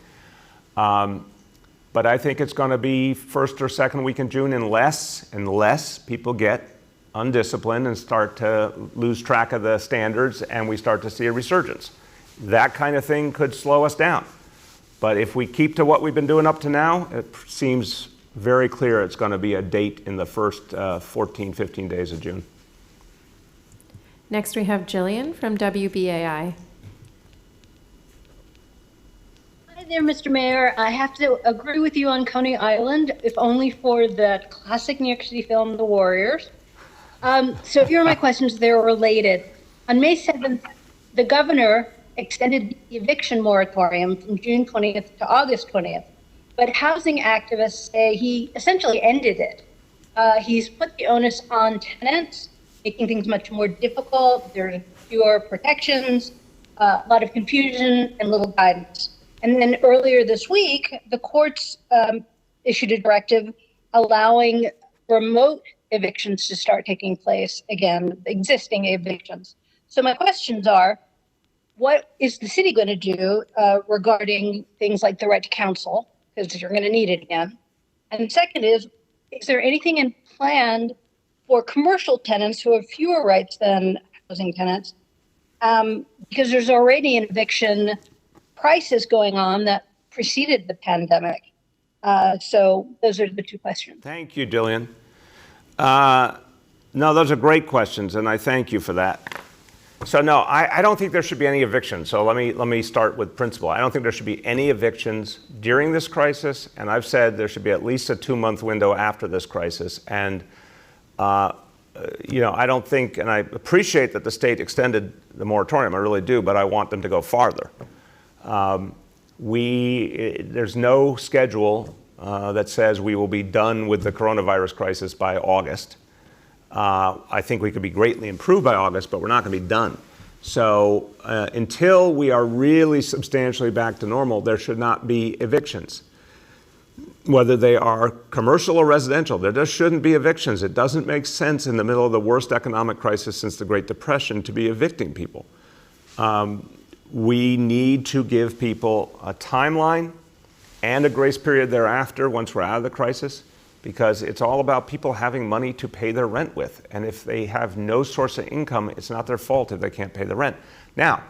But I think it's going to be first or second week in June unless people get undisciplined and start to lose track of the standards and we start to see a resurgence. That kind of thing could slow us down. But if we keep to what we've been doing up to now, it seems very clear it's going to be a date in the first 14, 15 days of June. Next, we have Jillian from WBAI. Hi there, Mr. Mayor. I have to agree with you on Coney Island, if only for that classic New York City film, The Warriors. So here are my questions. They're related. On May 7th, the governor extended the eviction moratorium from June 20th to August 20th. But housing activists say he essentially ended it. He's put the onus on tenants, making things much more difficult. There's fewer protections, a lot of confusion, and little guidance. And then earlier this week, the courts issued a directive allowing remote evictions to start taking place again, existing evictions. So my questions are, what is the city going to do regarding things like the right to counsel? Because you're going to need it again. And the second is there anything in plan for commercial tenants who have fewer rights than housing tenants? Because there's already an eviction crisis going on that preceded the pandemic. So those are the two questions. Thank you, Jillian. No, those are great questions, and I thank you for that. So no, I don't think there should be any evictions. So let me start with principle. I don't think there should be any evictions during this crisis, and I've said there should be at least a 2-month window after this crisis. And I don't think, and I appreciate that the state extended the moratorium, I really do, but I want them to go farther. There's no schedule that says we will be done with the coronavirus crisis by August. I think we could be greatly improved by August, but we're not going to be done. So until we are really substantially back to normal, there should not be evictions. Whether they are commercial or residential, there just shouldn't be evictions. It doesn't make sense in the middle of the worst economic crisis since the Great Depression to be evicting people. We need to give people a timeline and a grace period thereafter once we're out of the crisis, because it's all about people having money to pay their rent with. And if they have no source of income, it's not their fault if they can't pay the rent. Now,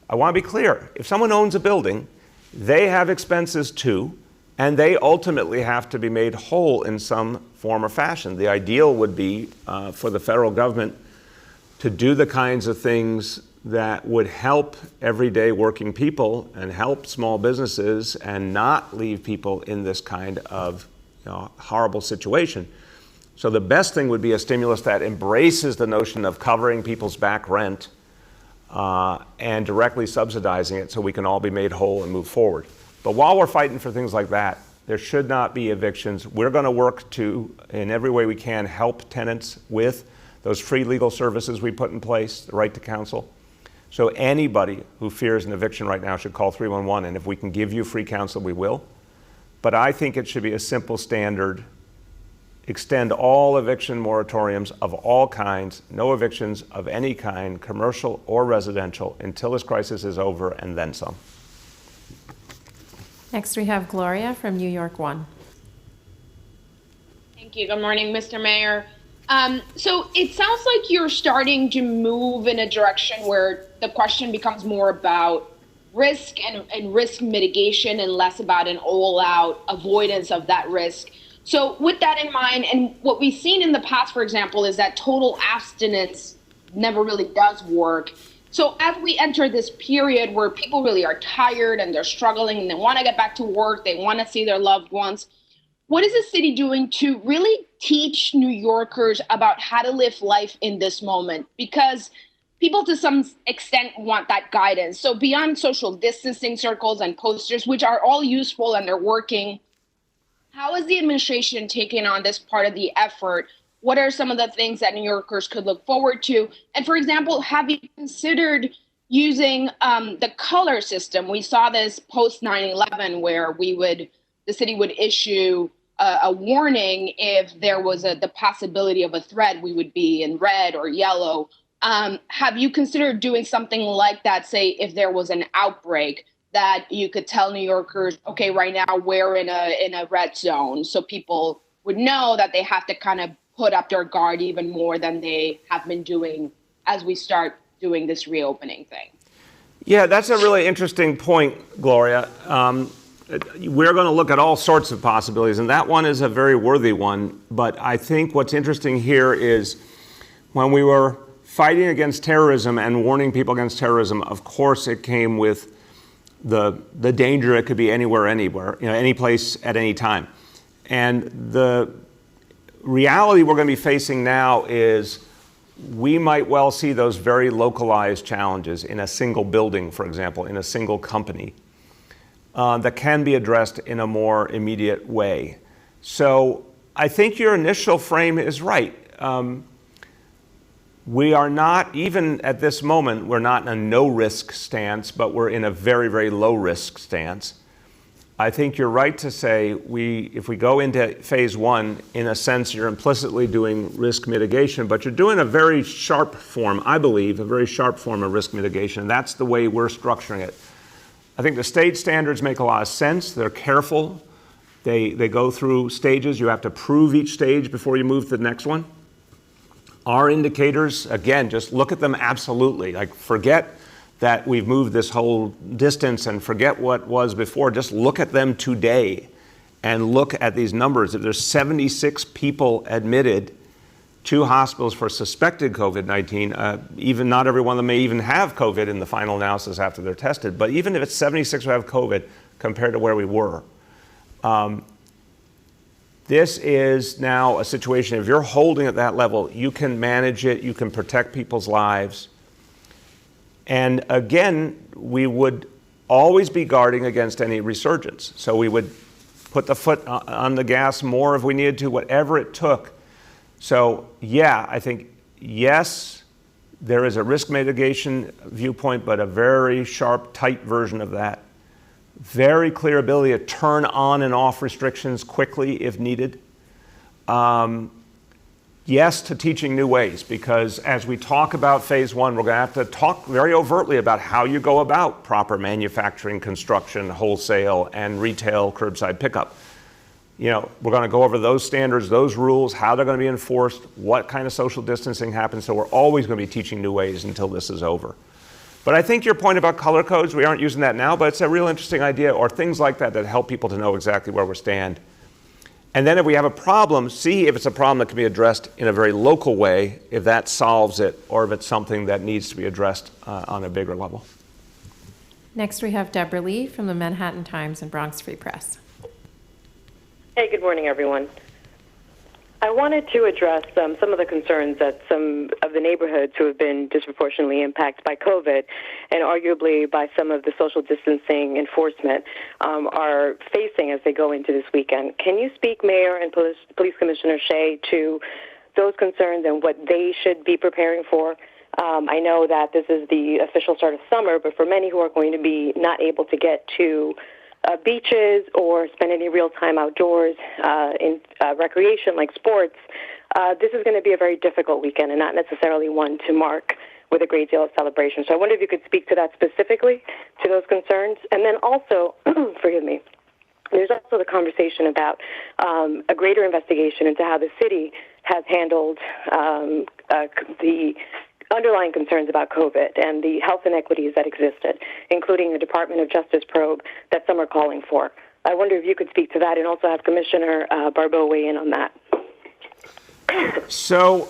I want to be clear. If someone owns a building, they have expenses too, and they ultimately have to be made whole in some form or fashion. The ideal would be for the federal government to do the kinds of things that would help everyday working people and help small businesses and not leave people in this kind of horrible situation. So the best thing would be a stimulus that embraces the notion of covering people's back rent and directly subsidizing it so we can all be made whole and move forward. But while we're fighting for things like that, there should not be evictions. We're going to work to, in every way we can, help tenants with those free legal services we put in place, the right to counsel. So anybody who fears an eviction right now should call 311, and if we can give you free counsel, we will. But I think it should be a simple standard. Extend all eviction moratoriums of all kinds, no evictions of any kind, commercial or residential, until this crisis is over and then some. Next, we have Gloria from New York One. Thank you. Good morning, Mr. Mayor. So it sounds like you're starting to move in a direction where the question becomes more about risk and risk mitigation and less about an all-out avoidance of that risk. So with that in mind, and what we've seen in the past, for example, is that total abstinence never really does work. So as we enter this period where people really are tired and they're struggling and they want to get back to work, they want to see their loved ones, what is the city doing to really teach New Yorkers about how to live life in this moment? Because people to some extent want that guidance. So beyond social distancing circles and posters, which are all useful and they're working, how is the administration taking on this part of the effort? What are some of the things that New Yorkers could look forward to? And for example, have you considered using the color system? We saw this post 9/11 where the city would issue a warning if there was the possibility of a threat, we would be in red or yellow. Have you considered doing something like that, say, if there was an outbreak, that you could tell New Yorkers, okay, right now we're in a red zone, so people would know that they have to kind of put up their guard even more than they have been doing as we start doing this reopening thing? Yeah, that's a really interesting point, Gloria. We're going to look at all sorts of possibilities, and that one is a very worthy one. But I think what's interesting here is when we were fighting against terrorism and warning people against terrorism, of course it came with the danger it could be anywhere, any place at any time. And the reality we're going to be facing now is we might well see those very localized challenges in a single building, for example, in a single company, that can be addressed in a more immediate way. So I think your initial frame is right. We are not, even at this moment, we're not in a no-risk stance, but we're in a very, very low-risk stance. I think you're right to say if we go into phase one, in a sense, you're implicitly doing risk mitigation, but you're doing a very sharp form, I believe, a very sharp form of risk mitigation. That's the way we're structuring it. I think the state standards make a lot of sense. They're careful. They go through stages. You have to prove each stage before you move to the next one. Our indicators, again, just look at them absolutely. Like, forget that we've moved this whole distance and forget what was before. Just look at them today and look at these numbers. If there's 76 people admitted to hospitals for suspected COVID-19, even not every one of them may even have COVID in the final analysis after they're tested, but even if it's 76 who have COVID compared to where we were, this is now a situation, if you're holding at that level, you can manage it, you can protect people's lives. And again, we would always be guarding against any resurgence. So we would put the foot on the gas more if we needed to, whatever it took. So yeah, I think, yes, there is a risk mitigation viewpoint, but a very sharp, tight version of that. Very clear ability to turn on and off restrictions quickly if needed. Yes to teaching new ways, because as we talk about phase one, we're going to have to talk very overtly about how you go about proper manufacturing, construction, wholesale, and retail curbside pickup. We're going to go over those standards, those rules, how they're going to be enforced, what kind of social distancing happens. So we're always going to be teaching new ways until this is over. But I think your point about color codes, we aren't using that now, but it's a real interesting idea, or things like that help people to know exactly where we stand. And then if we have a problem, see if it's a problem that can be addressed in a very local way, if that solves it, or if it's something that needs to be addressed on a bigger level. Next, we have Deborah Lee from the Manhattan Times and Bronx Free Press. Hey, good morning, everyone. I wanted to address some of the concerns that some of the neighborhoods who have been disproportionately impacted by COVID and arguably by some of the social distancing enforcement are facing as they go into this weekend. Can you speak, Mayor and Police Commissioner Shea, to those concerns and what they should be preparing for? I know that this is the official start of summer, but for many who are going to be not able to get to beaches or spend any real time outdoors in recreation like sports, this is going to be a very difficult weekend and not necessarily one to mark with a great deal of celebration. So I wonder if you could speak to that specifically, to those concerns. And then also, forgive me, there's also the conversation about a greater investigation into how the city has handled the underlying concerns about COVID and the health inequities that existed, including a Department of Justice probe that some are calling for. I wonder if you could speak to that and also have Commissioner Barbeau weigh in on that. So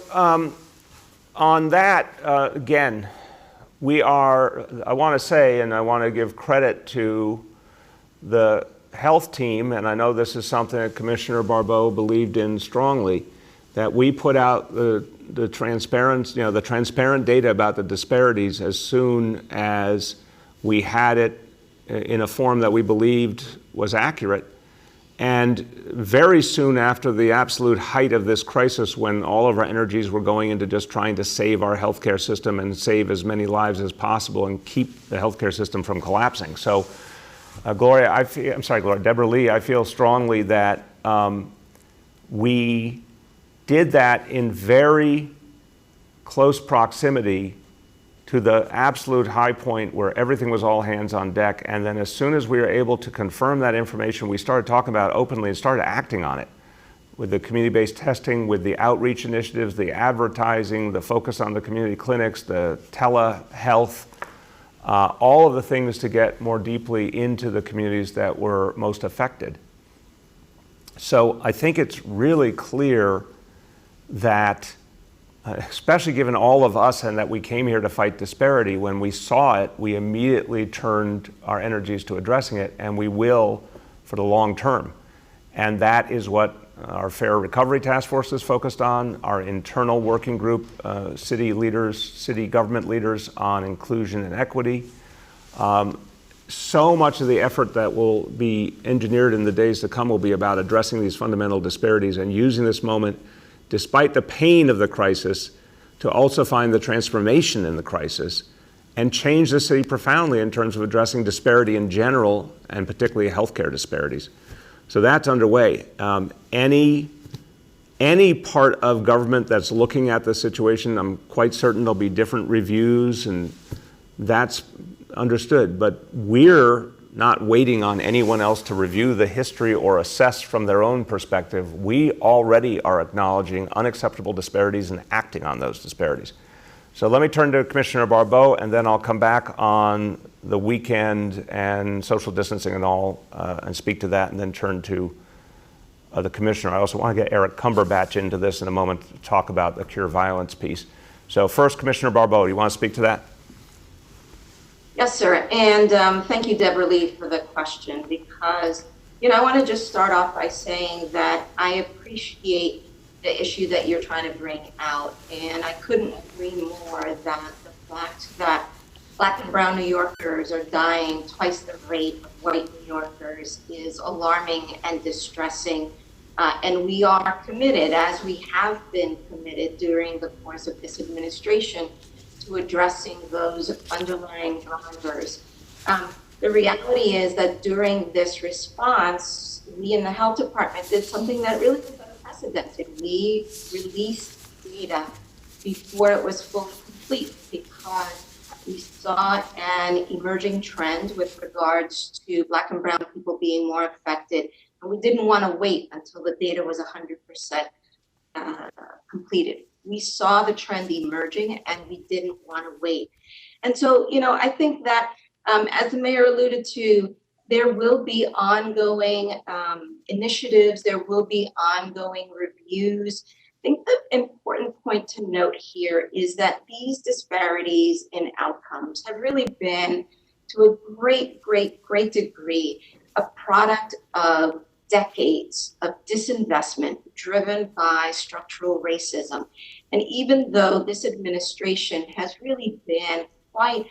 on that, again, I want to say, and I want to give credit to the health team, and I know this is something that Commissioner Barbeau believed in strongly, that we put out the transparent data about the disparities as soon as we had it in a form that we believed was accurate. And very soon after the absolute height of this crisis, when all of our energies were going into just trying to save our healthcare system and save as many lives as possible and keep the healthcare system from collapsing. So, Deborah Lee, I feel strongly that we did that in very close proximity to the absolute high point where everything was all hands on deck. And then as soon as we were able to confirm that information, we started talking about it openly and started acting on it with the community-based testing, with the outreach initiatives, the advertising, the focus on the community clinics, the telehealth, all of the things to get more deeply into the communities that were most affected. So I think it's really clear that especially given all of us and that we came here to fight disparity, when we saw it, we immediately turned our energies to addressing it, and we will for the long term. And that is what our Fair Recovery Task Force is focused on, our internal working group, city leaders, city government leaders on inclusion and equity. So much of the effort that will be engineered in the days to come will be about addressing these fundamental disparities and using this moment, despite the pain of the crisis, to also find the transformation in the crisis and change the city profoundly in terms of addressing disparity in general and particularly healthcare disparities. So that's underway. Any part of government that's looking at the situation, I'm quite certain there'll be different reviews, and that's understood. But we're not waiting on anyone else to review the history or assess from their own perspective. We already are acknowledging unacceptable disparities and acting on those disparities. So let me turn to Commissioner Barbeau, and then I'll come back on the weekend and social distancing and all, and speak to that, and then turn to the Commissioner. I also want to get Eric Cumberbatch into this in a moment to talk about the cure violence piece. So first, Commissioner Barbeau, do you want to speak to that? Yes, sir. And thank you, Deborah Lee, for the question, because, I want to just start off by saying that I appreciate the issue that you're trying to bring out. And I couldn't agree more that the fact that Black and brown New Yorkers are dying twice the rate of white New Yorkers is alarming and distressing. And we are committed, as we have been committed during the course of this administration, to addressing those underlying drivers. The reality is that during this response, we in the health department did something that really was unprecedented. We released data before it was fully complete because we saw an emerging trend with regards to Black and brown people being more affected. And we didn't want to wait until the data was 100% completed. We saw the trend emerging and we didn't want to wait. And so, I think that as the mayor alluded to, there will be ongoing initiatives, there will be ongoing reviews. I think the important point to note here is that these disparities in outcomes have really been, to a great degree, a product of decades of disinvestment driven by structural racism. And even though this administration has really been quite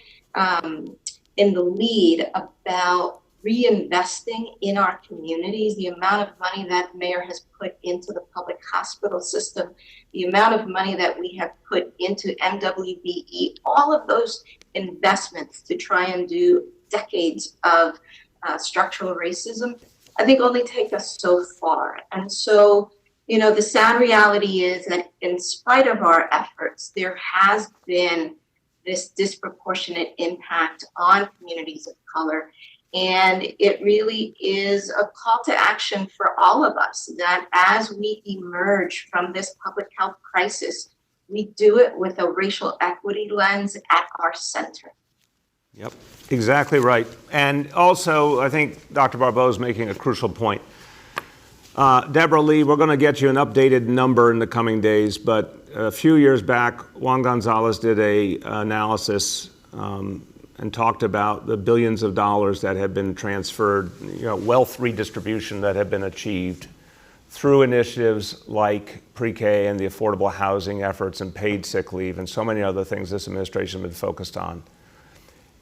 in the lead about reinvesting in our communities, the amount of money that the mayor has put into the public hospital system, the amount of money that we have put into MWBE, all of those investments to try and do decades of structural racism, I think only take us so far. And so, the sad reality is that in spite of our efforts, there has been this disproportionate impact on communities of color. And it really is a call to action for all of us that as we emerge from this public health crisis, we do it with a racial equity lens at our center. Yep, exactly right. And also, I think Dr. Barbeau is making a crucial point. Deborah Lee, we're going to get you an updated number in the coming days, but a few years back, Juan Gonzalez did an analysis and talked about the billions of dollars that have been transferred, wealth redistribution that have been achieved through initiatives like pre-K and the affordable housing efforts and paid sick leave and so many other things this administration has been focused on.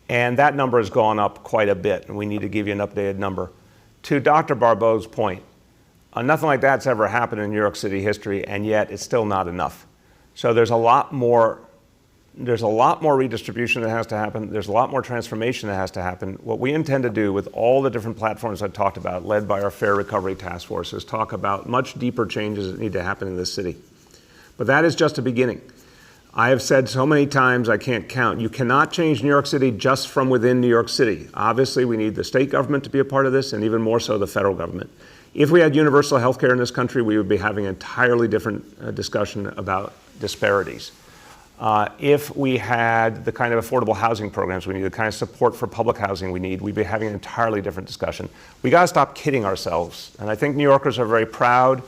And that number has gone up quite a bit, and we need to give you an updated number. To Dr. Barbeau's point, nothing like that's ever happened in New York City history, and yet it's still not enough. So there's a lot more redistribution that has to happen. There's a lot more transformation that has to happen. What we intend to do with all the different platforms I talked about, led by our Fair Recovery Task Force, is talk about much deeper changes that need to happen in this city. But that is just a beginning. I have said so many times I can't count. You cannot change New York City just from within New York City. Obviously, we need the state government to be a part of this, and even more so the federal government. If we had universal health care in this country, we would be having an entirely different discussion about disparities. If we had the kind of affordable housing programs we need, the kind of support for public housing we need, we'd be having an entirely different discussion. We got to stop kidding ourselves. And I think New Yorkers are very proud,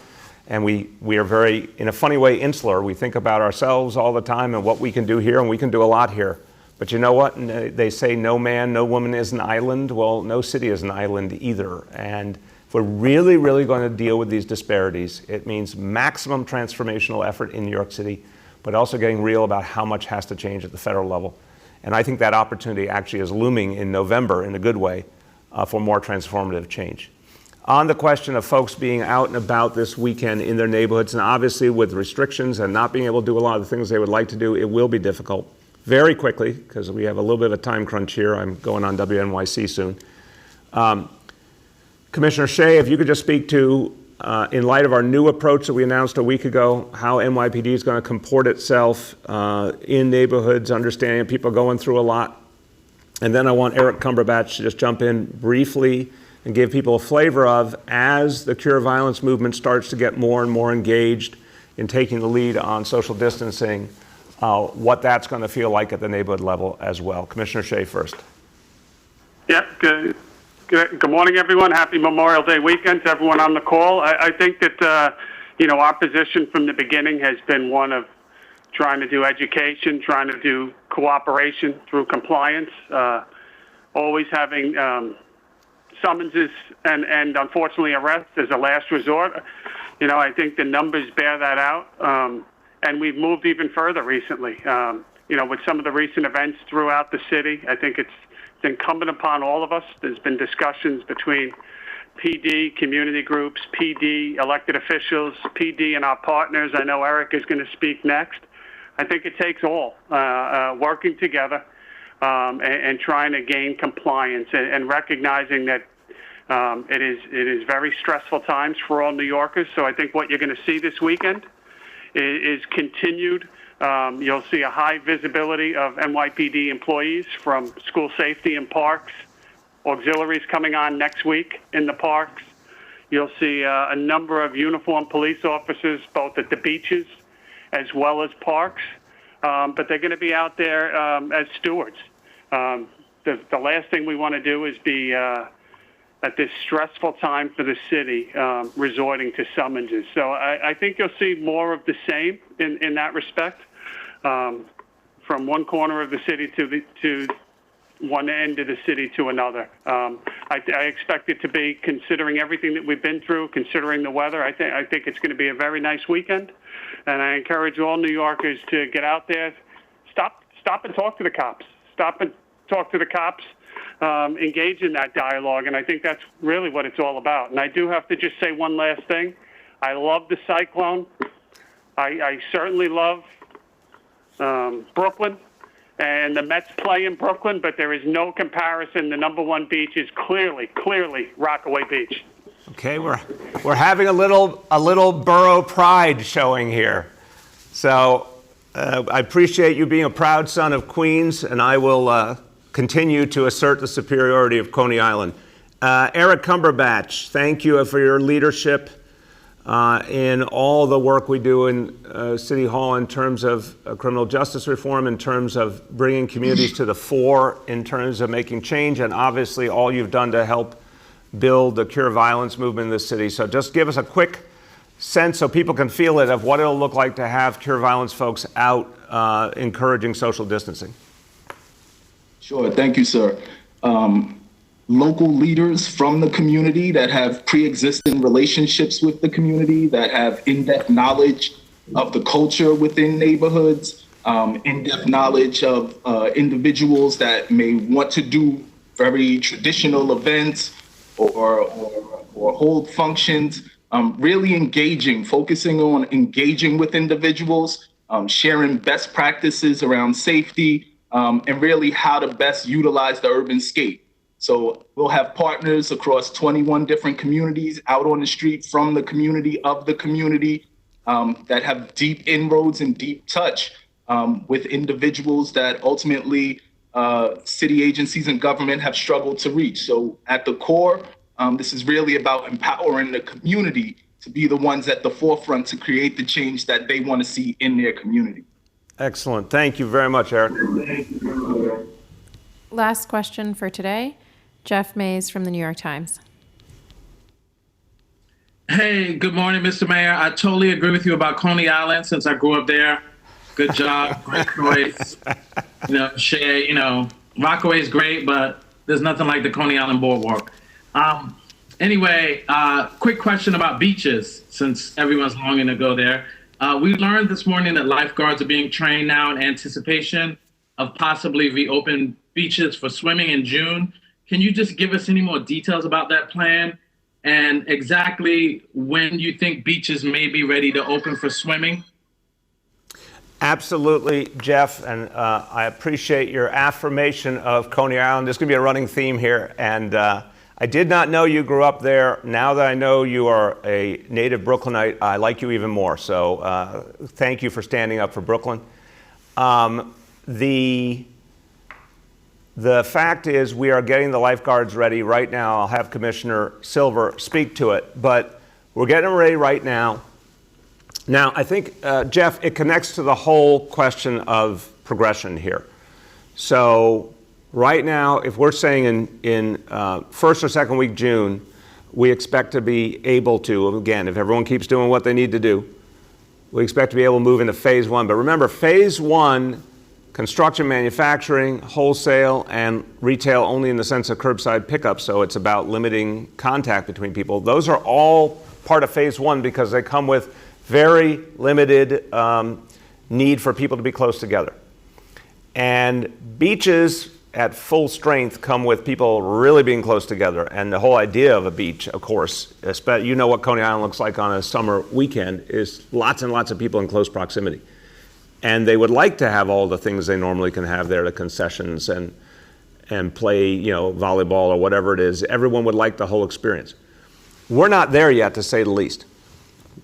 and we are very, in a funny way, insular. We think about ourselves all the time and what we can do here, and we can do a lot here. But you know what? They say no man, no woman is an island. Well, no city is an island either. And if we're really, really going to deal with these disparities, it means maximum transformational effort in New York City, but also getting real about how much has to change at the federal level. And I think that opportunity actually is looming in November in a good way for more transformative change. On the question of folks being out and about this weekend in their neighborhoods, and obviously with restrictions and not being able to do a lot of the things they would like to do, it will be difficult. Very quickly, because we have a little bit of a time crunch here. I'm going on WNYC soon. Commissioner Shea, if you could just speak to, in light of our new approach that we announced a week ago, how NYPD is going to comport itself in neighborhoods, understanding people going through a lot. And then I want Eric Cumberbatch to just jump in briefly and give people a flavor of, as the Cure Violence movement starts to get more and more engaged in taking the lead on social distancing, what that's going to feel like at the neighborhood level as well. Commissioner Shea first. Yeah, good morning, everyone. Happy Memorial Day weekend to everyone on the call. I think that, our position from the beginning has been one of trying to do education, trying to do cooperation through compliance, always having summonses and unfortunately arrests as a last resort. I think the numbers bear that out. And we've moved even further recently. With some of the recent events throughout the city, I think it's incumbent upon all of us. There's been discussions between PD, community groups, PD, elected officials, PD and our partners. I know Eric is going to speak next. I think it takes all working together and trying to gain compliance and recognizing that it is very stressful times for all New Yorkers. So I think what you're going to see this weekend is continued. You'll see a high visibility of NYPD employees from school safety and parks, auxiliaries coming on next week in the parks. You'll see a number of uniformed police officers both at the beaches as well as parks, but they're going to be out there as stewards. The last thing we want to do is be at this stressful time for the city, resorting to summonses. So I think you'll see more of the same in that respect, from one corner of the city to one end of the city to another. I expect it to be, considering everything that we've been through, considering the weather, I think it's going to be a very nice weekend. And I encourage all New Yorkers to get out there, stop and talk to the cops. Stop and talk to the cops. Engage in that dialogue, and I think that's really what it's all about. And I do have to just say one last thing. I love the Cyclone. I certainly love Brooklyn, and the Mets play in Brooklyn, but there is no comparison. The number one beach is clearly Rockaway Beach. Okay, we're having a little borough pride showing here. So I appreciate you being a proud son of Queens, and I will continue to assert the superiority of Coney Island. Eric Cumberbatch, thank you for your leadership. in all the work we do in City Hall in terms of criminal justice reform, in terms of bringing communities to the fore, in terms of making change, and obviously all you've done to help build the Cure Violence movement in the city. So just give us a quick sense so people can feel it of what it'll look like to have Cure Violence folks out encouraging social distancing. Sure, thank you, sir. Local leaders from the community that have pre-existing relationships with the community, that have in-depth knowledge of the culture within neighborhoods, in-depth knowledge of individuals that may want to do very traditional events or hold functions, really engaging, focusing on engaging with individuals, sharing best practices around safety, and really how to best utilize the urban scape. So we'll have partners across 21 different communities out on the street from the community of the community that have deep inroads and deep touch with individuals that ultimately city agencies and government have struggled to reach. So at the core, this is really about empowering the community to be the ones at the forefront to create the change that they want to see in their community. Excellent. Thank you very much, Eric. Last question for today. Jeff Mays from the New York Times. Hey, good morning, Mr. Mayor. I totally agree with you about Coney Island since I grew up there. Good job, great choice. Shay, Rockaway is great, but there's nothing like the Coney Island Boardwalk. Anyway, quick question about beaches since everyone's longing to go there. We learned this morning that lifeguards are being trained now in anticipation of possibly reopen beaches for swimming in June. Can you just give us any more details about that plan and exactly when you think beaches may be ready to open for swimming? Absolutely, Jeff, and I appreciate your affirmation of Coney Island. This is going to be a running theme here, and I did not know you grew up there. Now that I know you are a native Brooklynite, I like you even more. So thank you for standing up for Brooklyn. The fact is we are getting the lifeguards ready right now. I'll have Commissioner Silver speak to it, but we're getting them ready right now. Now, I think, Jeff, it connects to the whole question of progression here. So right now, if we're saying in first or second week June, we expect to be able to, again, if everyone keeps doing what they need to do, we expect to be able to move into phase one. But remember, phase one, construction, manufacturing, wholesale, and retail only in the sense of curbside pickup. So it's about limiting contact between people. Those are all part of phase one because they come with very limited need for people to be close together. And beaches at full strength come with people really being close together. And the whole idea of a beach, of course, you know what Coney Island looks like on a summer weekend, is lots and lots of people in close proximity. And they would like to have all the things they normally can have there, the concessions and play, volleyball or whatever it is. Everyone would like the whole experience. We're not there yet, to say the least.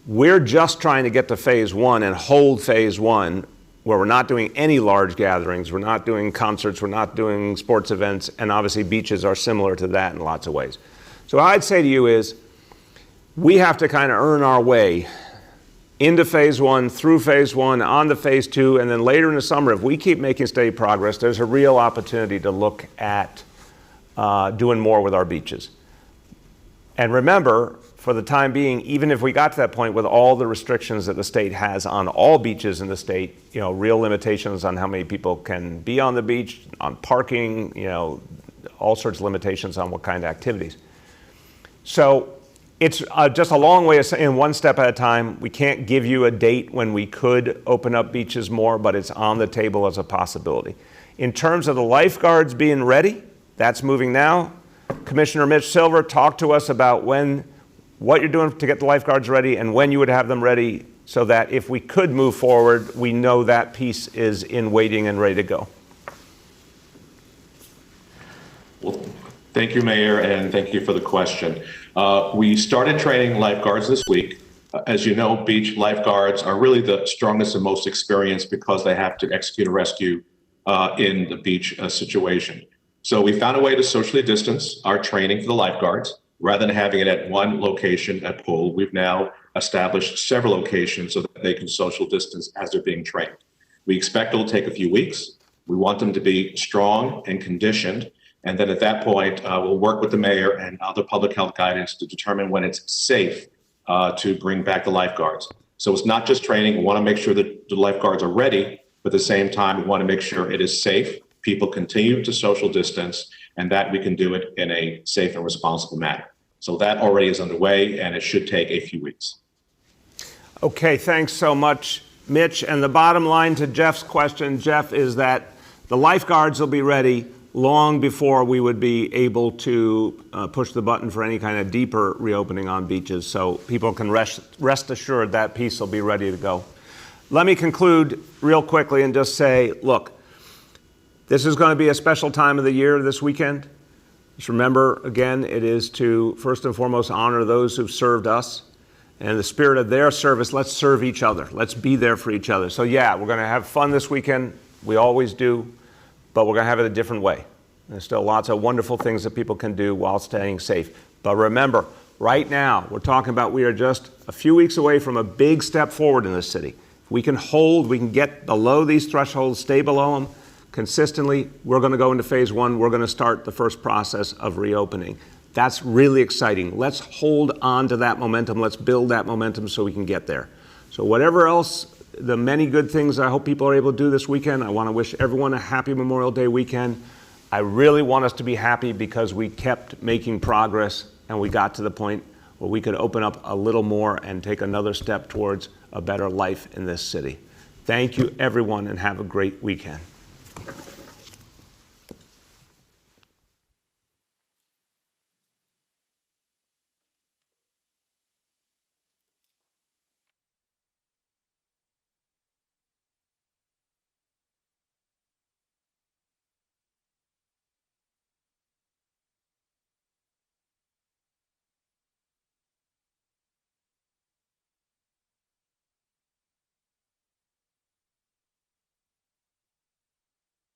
We're just trying to get to phase one and hold phase one, where we're not doing any large gatherings, we're not doing concerts, we're not doing sports events, and obviously beaches are similar to that in lots of ways. So what I'd say to you is, we have to kind of earn our way into phase one, through phase one, on to phase two, and then later in the summer, if we keep making steady progress, there's a real opportunity to look at doing more with our beaches. And remember, for the time being, even if we got to that point with all the restrictions that the state has on all beaches in the state, real limitations on how many people can be on the beach, on parking, all sorts of limitations on what kind of activities. So it's just a long way of saying one step at a time. We can't give you a date when we could open up beaches more, but it's on the table as a possibility. In terms of the lifeguards being ready, that's moving now. Commissioner Mitch Silver, talk to us about what you're doing to get the lifeguards ready and when you would have them ready so that if we could move forward, we know that piece is in waiting and ready to go. Well, thank you, Mayor, and thank you for the question. We started training lifeguards this week. As you know, beach lifeguards are really the strongest and most experienced because they have to execute a rescue in the beach situation. So we found a way to socially distance our training for the lifeguards. Rather than having it at one location at pool, we've now establish several locations so that they can social distance as they're being trained. We expect it'll take a few weeks. We want them to be strong and conditioned. And then at that point, we'll work with the mayor and other public health guidance to determine when it's safe to bring back the lifeguards. So it's not just training. We want to make sure that the lifeguards are ready, but at the same time, we want to make sure it is safe, people continue to social distance, and that we can do it in a safe and responsible manner. So that already is underway, and it should take a few weeks. Okay, thanks so much, Mitch. And the bottom line to Jeff's question, Jeff, is that the lifeguards will be ready long before we would be able to push the button for any kind of deeper reopening on beaches. So people can rest assured that piece will be ready to go. Let me conclude real quickly and just say, look, this is going to be a special time of the year this weekend. Just remember, again, it is to first and foremost honor those who've served us. And in the spirit of their service, let's serve each other. Let's be there for each other. So yeah, we're going to have fun this weekend. We always do. But we're going to have it a different way. There's still lots of wonderful things that people can do while staying safe. But remember, right now, we're talking about we are just a few weeks away from a big step forward in this city. If we can hold, we can get below these thresholds, stay below them consistently, we're going to go into phase one. We're going to start the first process of reopening. That's really exciting. Let's hold on to that momentum. Let's build that momentum so we can get there. So whatever else, the many good things I hope people are able to do this weekend, I want to wish everyone a happy Memorial Day weekend. I really want us to be happy because we kept making progress and we got to the point where we could open up a little more and take another step towards a better life in this city. Thank you, everyone, and have a great weekend.